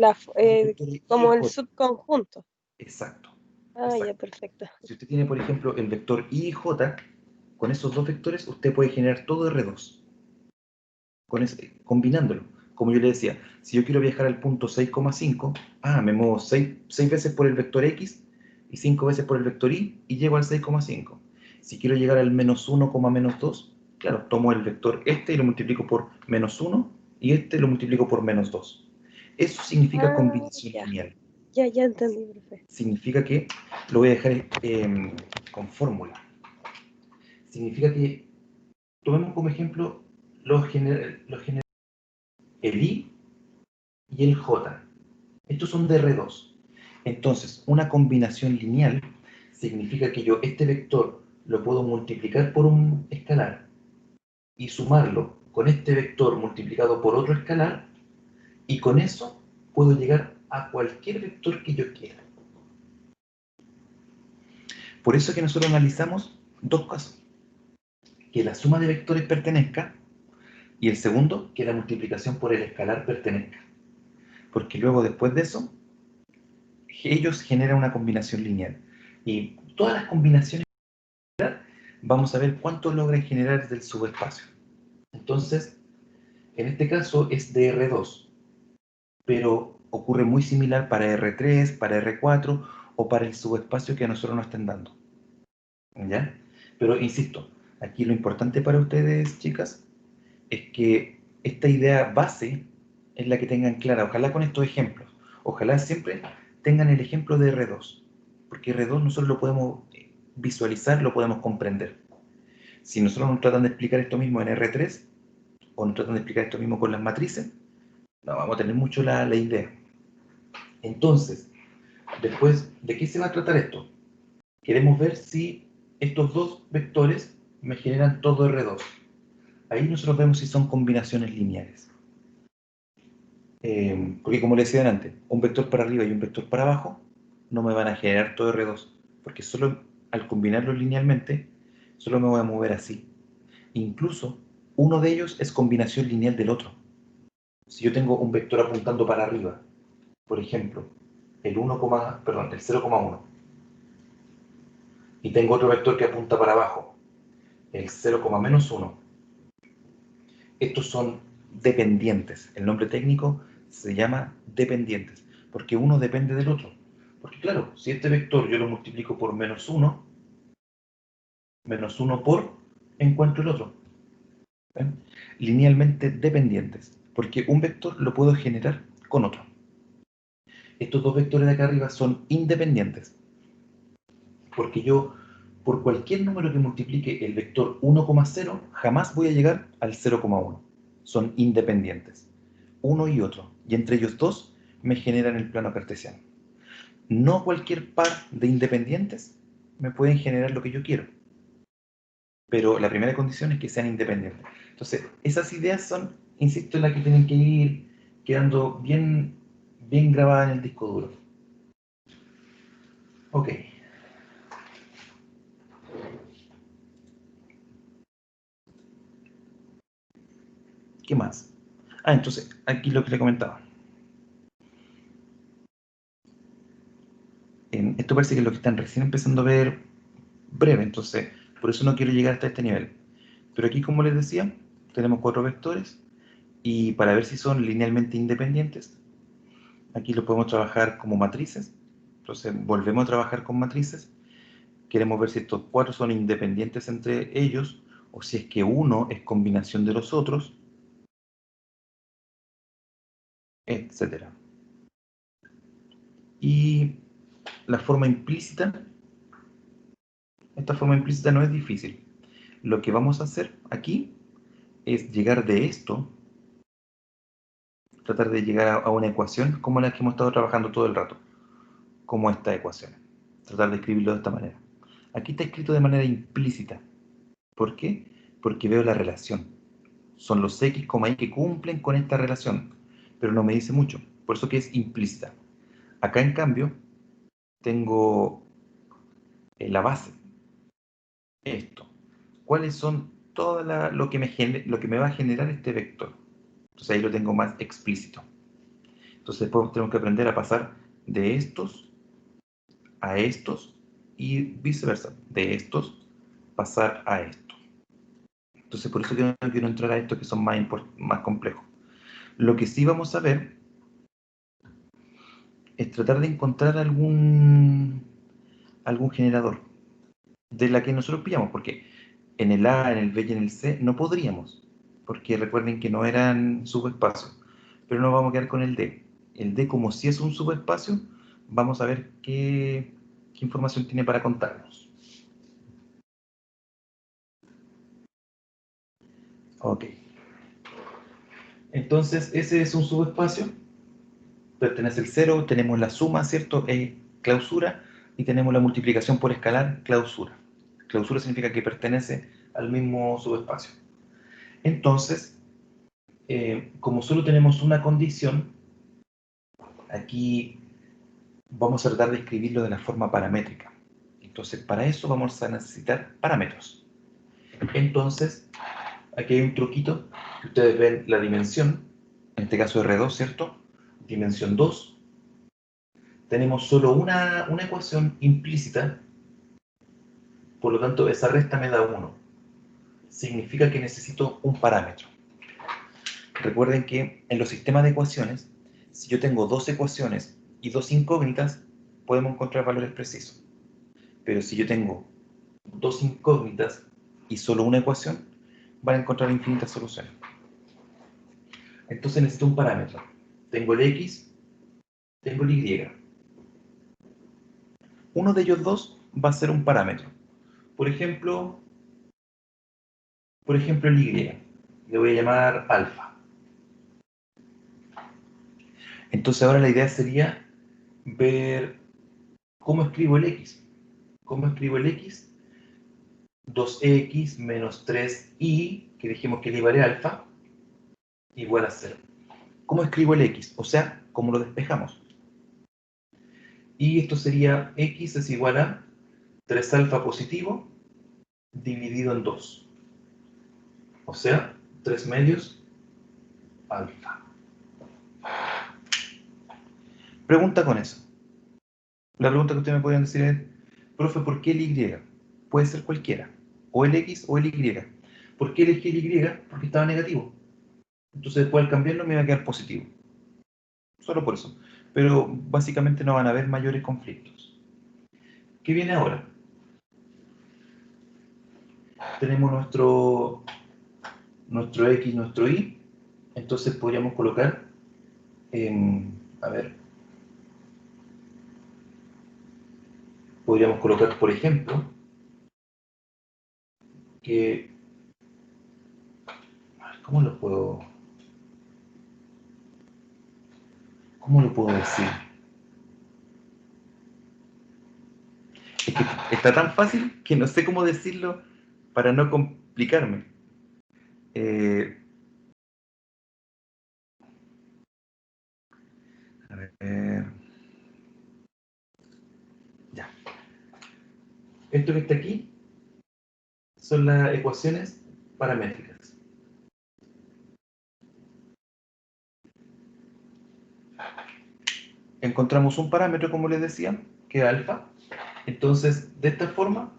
Como el J. subconjunto. Exacto. Ah, ya, Exacto. perfecto. Si usted tiene, por ejemplo, el vector I y J, con esos dos vectores usted puede generar todo R2. Combinándolo. Como yo le decía, si yo quiero viajar al punto 6,5, me muevo 6 veces por el vector X y 5 veces por el vector Y y llego al 6,5. Si quiero llegar al menos 1, menos 2, claro, tomo el vector y lo multiplico por menos 1 y lo multiplico por menos 2. Eso significa combinación lineal. Ya entendí, profe. Significa que, lo voy a dejar con fórmula. Significa que, tomemos como ejemplo el I y el J. Estos son de R2. Entonces, una combinación lineal significa que yo este vector lo puedo multiplicar por un escalar y sumarlo con este vector multiplicado por otro escalar, y con eso puedo llegar a cualquier vector que yo quiera. Por eso es que nosotros analizamos dos casos. Que la suma de vectores pertenezca, y el segundo, que la multiplicación por el escalar pertenezca. Porque luego, después de eso, ellos generan una combinación lineal. Y todas las combinaciones, vamos a ver cuánto logran generar del subespacio. Entonces, en este caso es de R2, pero ocurre muy similar para R3, para R4 o para el subespacio que a nosotros nos estén dando. ¿Ya? Pero insisto, aquí lo importante para ustedes, chicas, es que esta idea base es la que tengan clara. Ojalá con estos ejemplos. Ojalá siempre tengan el ejemplo de R2, porque R2 nosotros lo podemos visualizar, lo podemos comprender. Si nosotros nos tratan de explicar esto mismo en R3, o nos tratan de explicar esto mismo con las matrices, no vamos a tener mucho la idea. Entonces, después, ¿de qué se va a tratar esto? Queremos ver si estos dos vectores me generan todo R2. Ahí nosotros vemos si son combinaciones lineales. Porque como les decía antes, un vector para arriba y un vector para abajo no me van a generar todo R2, porque solo al combinarlos linealmente, solo me voy a mover así. Incluso, uno de ellos es combinación lineal del otro. Si yo tengo un vector apuntando para arriba, por ejemplo, el 0,1, y tengo otro vector que apunta para abajo, el 0,-1, estos son dependientes. El nombre técnico se llama dependientes, porque uno depende del otro. Porque claro, si este vector yo lo multiplico por -1, -1 por, encuentro el otro. ¿Ven? Linealmente dependientes, porque un vector lo puedo generar con otro. Estos dos vectores de acá arriba son independientes, porque yo, por cualquier número que multiplique el vector 1,0, jamás voy a llegar al 0,1. Son independientes, uno y otro, y entre ellos dos me generan el plano cartesiano. No cualquier par de independientes me pueden generar lo que yo quiero, pero la primera condición es que sean independientes. Entonces, esas ideas son, insisto, las que tienen que ir quedando bien, bien grabadas en el disco duro. Ok. ¿Qué más? Entonces, aquí lo que le comentaba. Esto parece que es lo que están recién empezando a ver breve, entonces, por eso no quiero llegar hasta este nivel. Pero aquí, como les decía, tenemos 4 vectores, y para ver si son linealmente independientes, aquí lo podemos trabajar como matrices. Entonces, volvemos a trabajar con matrices. Queremos ver si estos 4 son independientes entre ellos, o si es que uno es combinación de los otros, etc. Y la forma implícita, esta forma implícita no es difícil. Lo que vamos a hacer aquí es llegar de esto, tratar de llegar a una ecuación como la que hemos estado trabajando todo el rato, como esta ecuación. Tratar de escribirlo de esta manera. Aquí está escrito de manera implícita. ¿Por qué? Porque veo la relación. Son los x, y que cumplen con esta relación, pero no me dice mucho. Por eso que es implícita. Acá, en cambio, tengo la base. Esto. ¿Cuáles son lo que me va a generar este vector? Entonces ahí lo tengo más explícito. Entonces después tenemos que aprender a pasar de estos a estos y viceversa. De estos pasar a esto. Entonces por eso que no quiero entrar a estos que son más complejos. Lo que sí vamos a ver es tratar de encontrar algún generador de la que nosotros pillamos, porque en el A, en el B y en el C no podríamos, porque recuerden que no eran subespacios, pero nos vamos a quedar con el D. El D, como si es un subespacio, vamos a ver qué información tiene para contarnos. Ok. Entonces, ese es un subespacio, pertenece al 0, tenemos la suma, ¿cierto? Clausura, y tenemos la multiplicación por escalar, clausura. Clausura significa que pertenece al mismo subespacio. Entonces, como solo tenemos una condición, aquí vamos a tratar de escribirlo de la forma paramétrica. Entonces, para eso vamos a necesitar parámetros. Entonces, aquí hay un truquito, que ustedes ven la dimensión, en este caso R2, ¿cierto? Dimensión 2. Tenemos solo una ecuación implícita, por lo tanto esa resta me da 1. Significa que necesito un parámetro. Recuerden que en los sistemas de ecuaciones, si yo tengo 2 ecuaciones y 2 incógnitas, podemos encontrar valores precisos. Pero si yo tengo 2 incógnitas y solo una ecuación, van a encontrar infinitas soluciones. Entonces necesito un parámetro. Tengo el x, tengo el y. Uno de ellos dos va a ser un parámetro. Por ejemplo, el y. Le voy a llamar alfa. Entonces ahora la idea sería ver cómo escribo el x. ¿Cómo escribo el x? 2x menos 3y, que dijimos que le vale alfa, igual a 0. ¿Cómo escribo el x? O sea, ¿cómo lo despejamos? Y esto sería x es igual a 3 alfa positivo dividido en 2. O sea, 3 medios alfa. Pregunta con eso. La pregunta que ustedes me podrían decir es, profe, ¿por qué el y? Puede ser cualquiera, o el x o el y. ¿Por qué elegí el y? Porque estaba negativo. Entonces después al cambiarlo me iba a quedar positivo. Solo por eso. Pero básicamente no van a haber mayores conflictos. ¿Qué viene ahora? Tenemos nuestro x, nuestro y. Entonces podríamos colocar, a ver, podríamos colocar, por ejemplo, que, ¿cómo lo puedo decir? Es que está tan fácil que no sé cómo decirlo para no complicarme. A ver, ya. Esto que está aquí son las ecuaciones paramétricas. Encontramos un parámetro, como les decía, que es alfa. Entonces, de esta forma,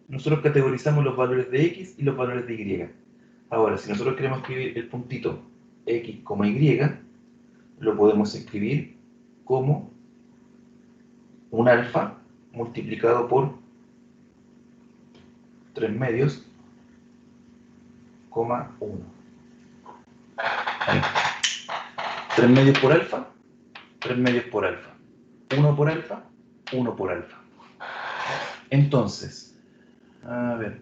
nosotros categorizamos los valores de x y los valores de y. Ahora, si nosotros queremos escribir el puntito x, y, lo podemos escribir como un alfa multiplicado por 3 medios, 1. Ahí. 3 medios por alfa, 3 medios por alfa. 1 por alfa, 1 por alfa. Entonces, a ver.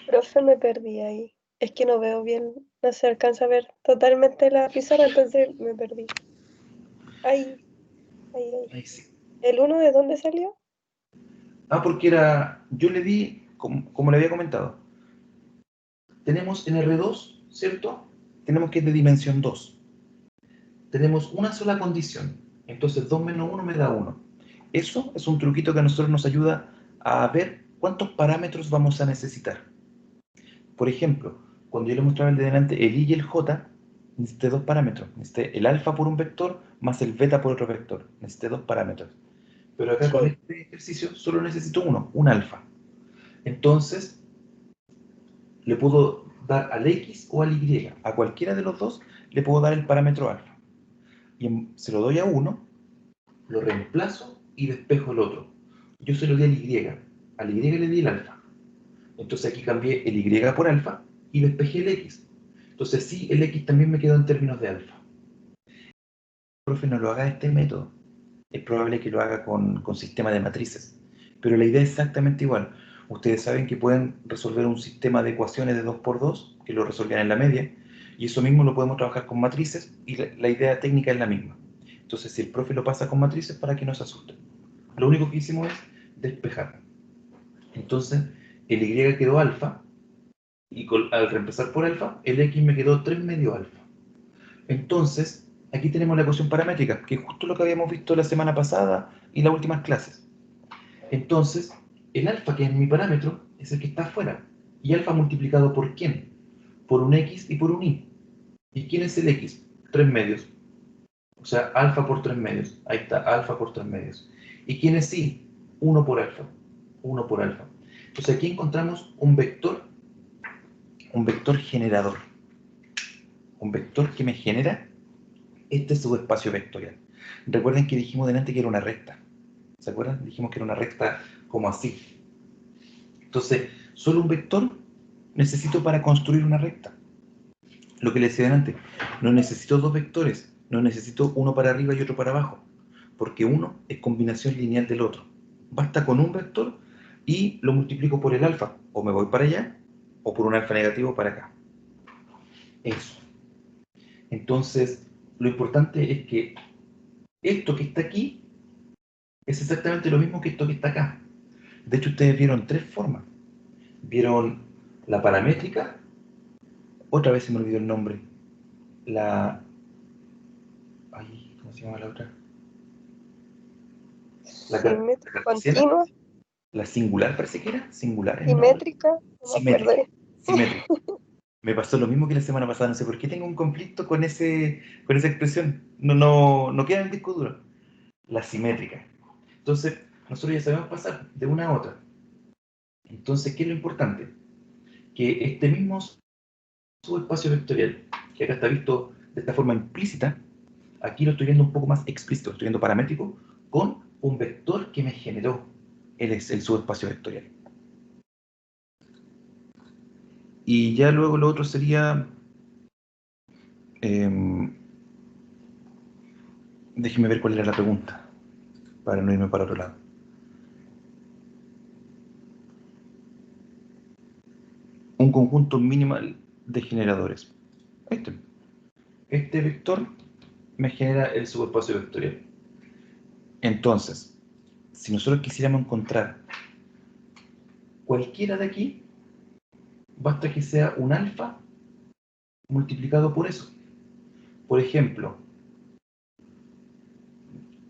Profe, me perdí ahí. Es que no veo bien, no se alcanza a ver totalmente la pizarra, entonces me perdí. Ahí. Ahí sí. ¿El 1 de dónde salió? Porque yo le di, como le había comentado, tenemos en R2, ¿cierto? Tenemos que es de dimensión 2. Tenemos una sola condición. Entonces 2 menos 1 me da 1. Eso es un truquito que a nosotros nos ayuda a ver cuántos parámetros vamos a necesitar. Por ejemplo, cuando yo le mostraba el de delante, el y y el j, necesité 2 parámetros. Necesité el alfa por un vector más el beta por otro vector. Necesité 2 parámetros. Pero acá con Sí. este ejercicio solo necesito uno, un alfa. Entonces, le puedo dar al x o al y. A cualquiera de los dos le puedo dar el parámetro alfa. Y se lo doy a uno, lo reemplazo y despejo el otro. Yo se lo di al y. Al y le di el alfa. Entonces aquí cambié el y por alfa y despejé el x. Entonces sí, el x también me quedó en términos de alfa. El profe no lo haga de este método. Es probable que lo haga con sistema de matrices. Pero la idea es exactamente igual. Ustedes saben que pueden resolver un sistema de ecuaciones de 2×2, que lo resolvían en la media, y eso mismo lo podemos trabajar con matrices, y la idea técnica es la misma. Entonces, si el profe lo pasa con matrices, para que no se asusten. Lo único que hicimos es despejar. Entonces, el y quedó alfa, y al reemplazar por alfa, el x me quedó 3 medio alfa. Entonces, aquí tenemos la ecuación paramétrica, que es justo lo que habíamos visto la semana pasada y las últimas clases. Entonces, el alfa, que es mi parámetro, es el que está afuera. ¿Y alfa multiplicado por quién? Por un x y por un y. ¿Y quién es el x? 3 medios. O sea, alfa por 3 medios. Ahí está, alfa por 3 medios. ¿Y quién es y? 1 por alfa. 1 por alfa. Entonces aquí encontramos un vector generador. Un vector que me genera este subespacio vectorial. Recuerden que dijimos delante que era una recta. ¿Se acuerdan? Dijimos que era una recta como así. Entonces, solo un vector necesito para construir una recta. Lo que les decía delante, no necesito dos vectores, no necesito uno para arriba y otro para abajo, porque uno es combinación lineal del otro. Basta con un vector y lo multiplico por el alfa, o me voy para allá, o por un alfa negativo para acá. Eso. Entonces, lo importante es que esto que está aquí es exactamente lo mismo que esto que está acá. De hecho, ustedes vieron 3 formas. ¿Vieron la paramétrica? Otra vez se me olvidó el nombre. ¿Cómo se llama la otra? La Simétrica, cartesiana. continua, La singular parece que era. Singular es el nombre. simétrica, no me acuerdo. Simétrica. Simétrica. Me pasó lo mismo que la semana pasada. No sé por qué tengo un conflicto con esa expresión. No queda en el disco duro. La simétrica. Entonces, nosotros ya sabemos pasar de una a otra. Entonces, ¿qué es lo importante? Que este mismo subespacio vectorial, que acá está visto de esta forma implícita, aquí lo estoy viendo un poco más explícito, lo estoy viendo paramétrico, con un vector que me generó el subespacio vectorial. Y ya luego lo otro sería... déjeme ver cuál era la pregunta, para no irme para otro lado. Un conjunto minimal de generadores. Este vector me genera el subespacio vectorial. Entonces, si nosotros quisiéramos encontrar cualquiera de aquí, basta que sea un alfa multiplicado por eso. Por ejemplo,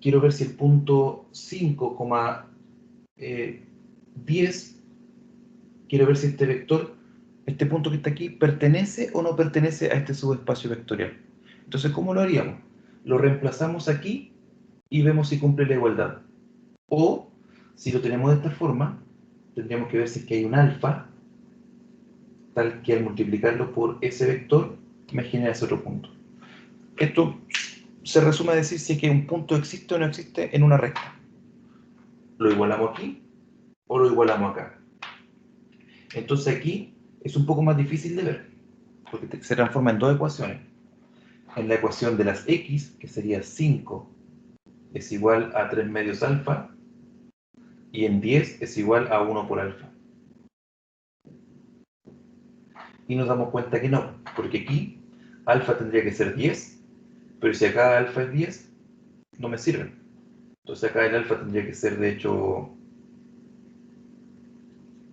quiero ver si el punto 5,10, quiero ver si este vector, este punto que está aquí, pertenece o no pertenece a este subespacio vectorial. Entonces, ¿cómo lo haríamos? Lo reemplazamos aquí y vemos si cumple la igualdad. O, si lo tenemos de esta forma, tendríamos que ver si es que hay un alfa, tal que al multiplicarlo por ese vector, me genera ese otro punto. Esto se resume a decir si es que un punto existe o no existe en una recta. ¿Lo igualamos aquí o lo igualamos acá? Entonces aquí es un poco más difícil de ver, porque se transforma en dos ecuaciones. En la ecuación de las x, que sería 5 es igual a 3 medios alfa, y en 10 es igual a 1 por alfa. Y nos damos cuenta que no, porque aquí alfa tendría que ser 10, pero si acá alfa es 10, no me sirve. Entonces acá el alfa tendría que ser, de hecho,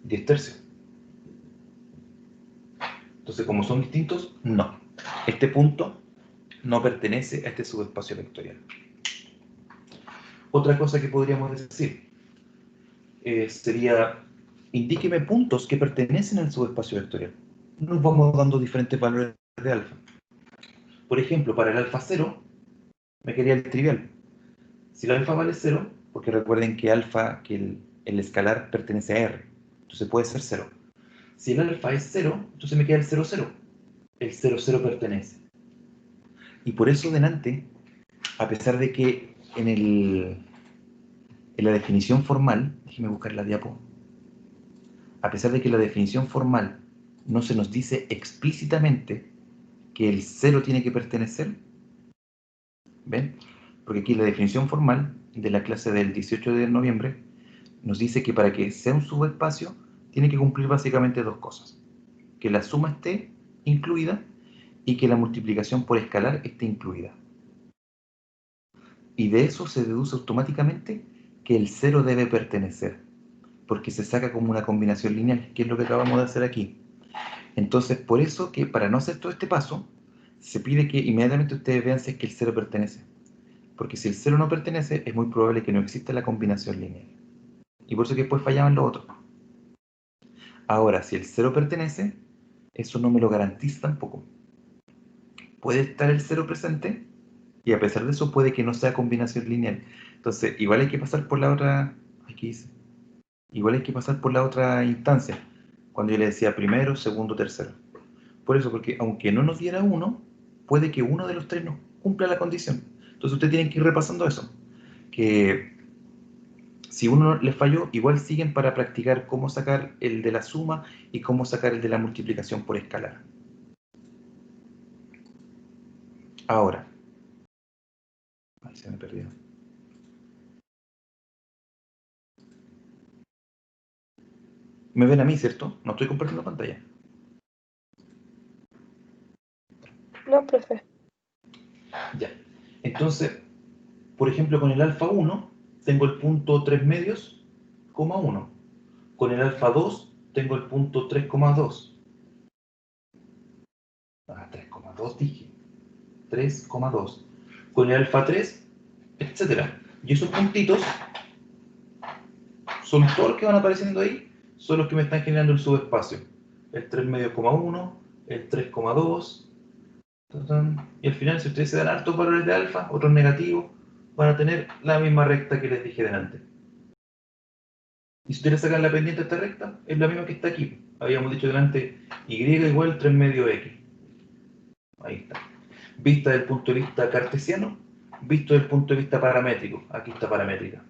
10 tercios. Entonces, como son distintos, no. Este punto no pertenece a este subespacio vectorial. Otra cosa que podríamos decir sería, indíqueme puntos que pertenecen al subespacio vectorial. Nos vamos dando diferentes valores de alfa. Por ejemplo, para el alfa 0, me quedaría el trivial. Si el alfa vale 0, porque recuerden que alfa, que el escalar pertenece a R, entonces puede ser 0. Si el alfa es 0, entonces me queda el 0, 0. El 0, 0 pertenece. Y por eso delante, a pesar de que en la definición formal, déjeme buscar la diapo, a pesar de que la definición formal no se nos dice explícitamente que el 0 tiene que pertenecer, ¿ven? Porque aquí la definición formal de la clase del 18 de noviembre nos dice que para que sea un subespacio tiene que cumplir básicamente dos cosas: que la suma esté incluida y que la multiplicación por escalar esté incluida. Y de eso se deduce automáticamente que el 0 debe pertenecer, porque se saca como una combinación lineal, que es lo que acabamos de hacer aquí. Entonces, por eso que para no hacer todo este paso, se pide que inmediatamente ustedes vean si es que el 0 pertenece. Porque si el 0 no pertenece, es muy probable que no exista la combinación lineal. Y por eso que después fallaban los otros. Ahora, si el 0 pertenece, eso no me lo garantiza tampoco. Puede estar el 0 presente, y a pesar de eso puede que no sea combinación lineal. Entonces, igual hay que pasar por la otra... Aquí dice. Igual hay que pasar por la otra instancia, cuando yo le decía primero, segundo, tercero. Por eso, porque aunque no nos diera uno, puede que uno de los tres no cumpla la condición. Entonces ustedes tienen que ir repasando eso. Que si uno les falló, igual siguen para practicar cómo sacar el de la suma y cómo sacar el de la multiplicación por escalar. Ahora. Ay, se me perdió. Me ven a mí, ¿cierto? No estoy compartiendo pantalla. No, profe. Ya. Entonces, por ejemplo, con el alfa 1, tengo el punto 3 medios, coma 1. Con el alfa 2, tengo el punto 3,2. 3,2 dije. 3,2. Con el alfa 3, etcétera. Y esos puntitos son todos los que van apareciendo ahí, son los que me están generando el subespacio. El 3,1, el 3,2. Y al final, si ustedes se dan hartos valores de alfa, otros negativos, van a tener la misma recta que les dije delante. Y si ustedes sacan la pendiente de esta recta, es la misma que está aquí. Habíamos dicho delante, y igual 3 medio x. Ahí está. Vista desde el punto de vista cartesiano, visto desde el punto de vista paramétrico. Aquí está paramétrica.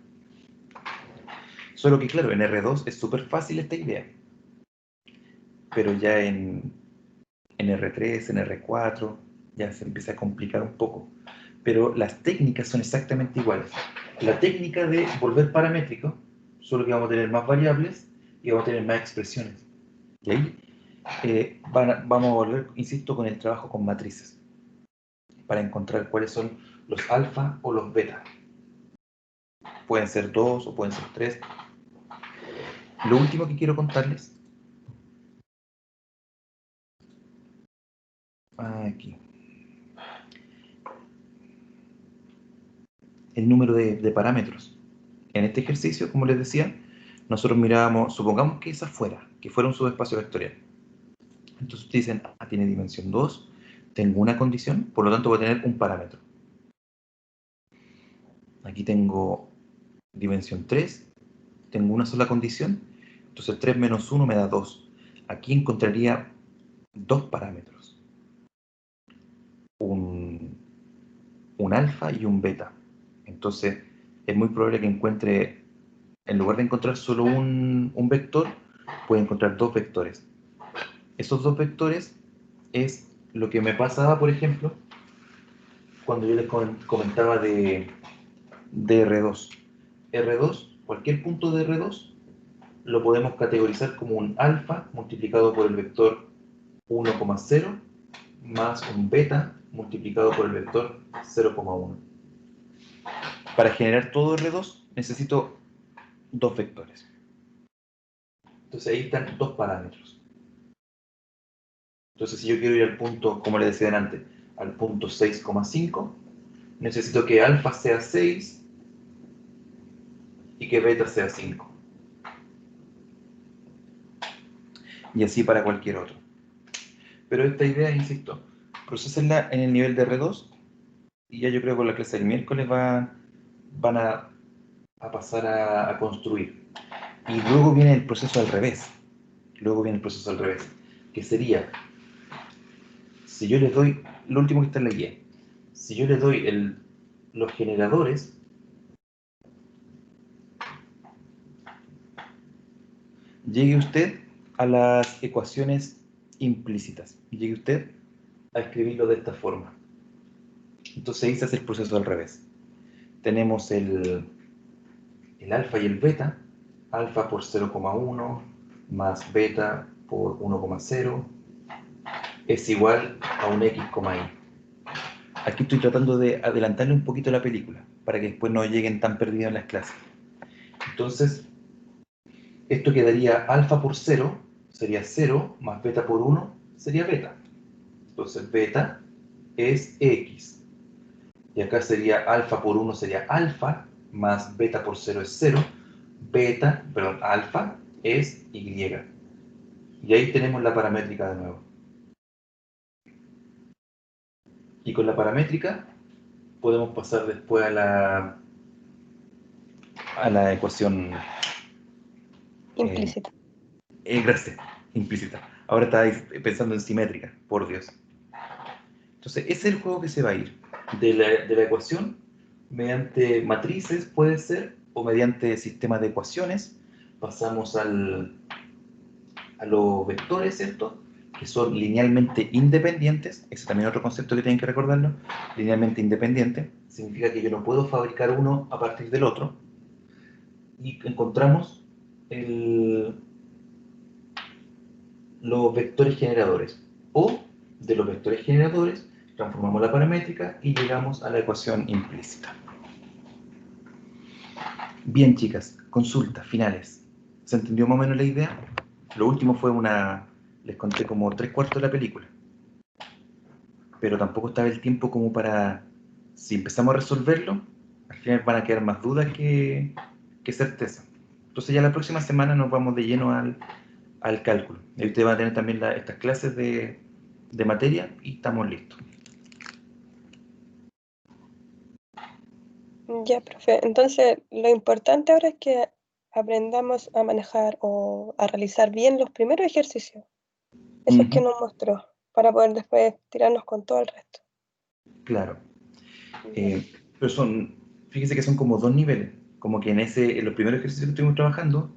Solo que claro, en R2 es súper fácil esta idea. Pero ya en R3, en R4, ya se empieza a complicar un poco. Pero las técnicas son exactamente iguales. La técnica de volver paramétrico, solo que vamos a tener más variables y vamos a tener más expresiones. Y ahí vamos a volver, insisto, con el trabajo con matrices, para encontrar cuáles son los alfa o los beta. Pueden ser 2 o pueden ser 3. Lo último que quiero contarles, aquí, el número de parámetros. En este ejercicio, como les decía, nosotros mirábamos, supongamos que esa que fuera un subespacio vectorial. Entonces ustedes dicen, tiene dimensión 2, tengo una condición, por lo tanto voy a tener un parámetro. Aquí tengo dimensión 3, tengo una sola condición, entonces 3 menos 1 me da 2. Aquí encontraría dos parámetros, un alfa y un beta. Entonces es muy probable que encuentre, en lugar de encontrar solo un vector, puede encontrar dos vectores. Esos dos vectores es lo que me pasaba, por ejemplo, cuando yo les comentaba de R2. R2, cualquier punto de R2, lo podemos categorizar como un alfa multiplicado por el vector 1,0 más un beta multiplicado por el vector 0,1. Para generar todo R2 necesito dos vectores. Entonces ahí están dos parámetros. Entonces si yo quiero ir al punto, como les decía antes, al punto 6,5, necesito que alfa sea 6 y que beta sea 5. Y así para cualquier otro. Pero esta idea, insisto, procesenla en el nivel de R2 y ya yo creo que con la clase del miércoles van a pasar a construir. Y luego viene el proceso al revés. Que sería, si yo les doy, lo último que está en la guía, si yo les doy los generadores, llegue usted a las ecuaciones implícitas. Llegue usted a escribirlo de esta forma. Entonces ahí se hace el proceso al revés. Tenemos el alfa y el beta, alfa por 0,1 más beta por 1,0 es igual a un x, y. Aquí estoy tratando de adelantarle un poquito la película, para que después no lleguen tan perdidos en las clases. Entonces, esto quedaría alfa por 0, sería 0, más beta por 1, sería beta. Entonces, beta es x. Y acá sería alfa por 1 sería alfa, más beta por 0 es 0, alfa es y. Y ahí tenemos la paramétrica de nuevo. Y con la paramétrica podemos pasar después a la ecuación Implícita. Gracias, implícita. Ahora estáis pensando en simétrica, por Dios. Entonces, ese es el juego que se va a ir. De la ecuación, mediante matrices puede ser, o mediante sistemas de ecuaciones, pasamos a los vectores, ¿cierto? Que son linealmente independientes. Ese también es otro concepto que tienen que recordarlo. Linealmente independiente significa que yo no puedo fabricar uno a partir del otro. Y encontramos los vectores generadores. O de los vectores generadores transformamos la paramétrica y llegamos a la ecuación implícita. Bien, chicas, consultas finales. ¿Se entendió más o menos la idea? Lo último fue les conté como 3/4 de la película. Pero tampoco estaba el tiempo como para, si empezamos a resolverlo, al final van a quedar más dudas que certeza. Entonces ya la próxima semana nos vamos de lleno al cálculo. Y ustedes van a tener también estas clases de materia y estamos listos. Ya, profe. Entonces, lo importante ahora es que aprendamos a manejar o a realizar bien los primeros ejercicios, esos que nos mostró, para poder después tirarnos con todo el resto. Claro. Ya. Pero fíjese que son como 2 niveles. Como que en los primeros ejercicios que estuvimos trabajando,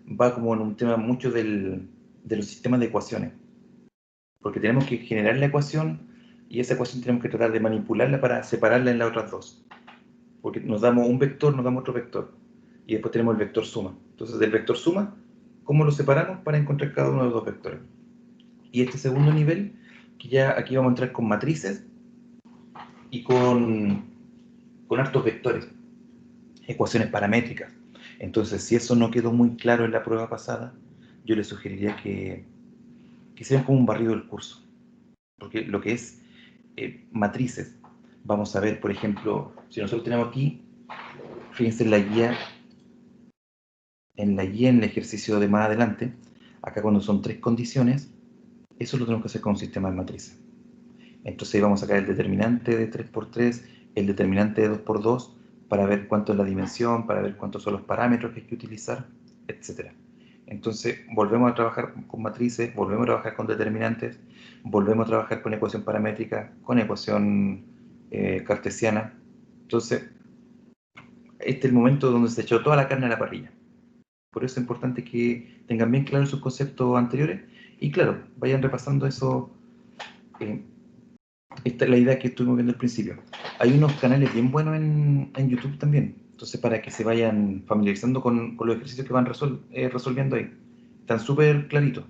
va como en un tema mucho de los sistemas de ecuaciones. Porque tenemos que generar la ecuación y esa ecuación tenemos que tratar de manipularla para separarla en las otras dos. Porque nos damos un vector, nos damos otro vector. Y después tenemos el vector suma. Entonces, del vector suma, ¿cómo lo separamos para encontrar cada uno de los dos vectores? Y este segundo nivel, que ya aquí vamos a entrar con matrices y con hartos vectores, ecuaciones paramétricas. Entonces, si eso no quedó muy claro en la prueba pasada, yo les sugeriría que sean como un barrido del curso. Porque lo que es matrices, vamos a ver, por ejemplo, si nosotros tenemos aquí, fíjense en la guía, en el ejercicio de más adelante, acá cuando son 3 condiciones, eso lo tenemos que hacer con un sistema de matrices. Entonces vamos a sacar el determinante de 3×3, el determinante de 2×2, para ver cuánto es la dimensión, para ver cuántos son los parámetros que hay que utilizar, etc. Entonces volvemos a trabajar con matrices, volvemos a trabajar con determinantes, volvemos a trabajar con ecuación paramétrica, con ecuación cartesiana. Entonces, este es el momento donde se echó toda la carne a la parrilla. Por eso es importante que tengan bien claros sus conceptos anteriores y claro, vayan repasando eso. Esta es la idea que estuvimos viendo al principio. Hay unos canales bien buenos en YouTube también. Entonces, para que se vayan familiarizando con los ejercicios que van resolviendo ahí. Están súper claritos.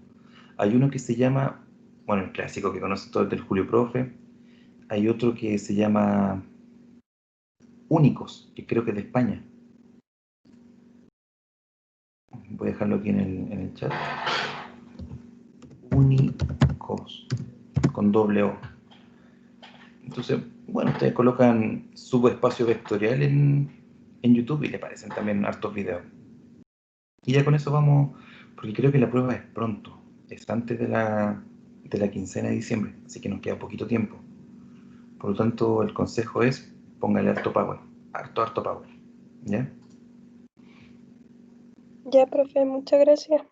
Hay uno que se llama, bueno, el clásico que conocen todos del Julio Profe. Hay otro que se llama Únicos, que creo que es de España. Voy a dejarlo aquí en el chat. Únicos, con doble O. Entonces, bueno, ustedes colocan subespacio vectorial en YouTube y le aparecen también hartos videos. Y ya con eso vamos, porque creo que la prueba es pronto, es antes de la quincena de diciembre, así que nos queda poquito tiempo. Por lo tanto, el consejo es, póngale harto power, harto power, ¿ya? Ya, profe, muchas gracias.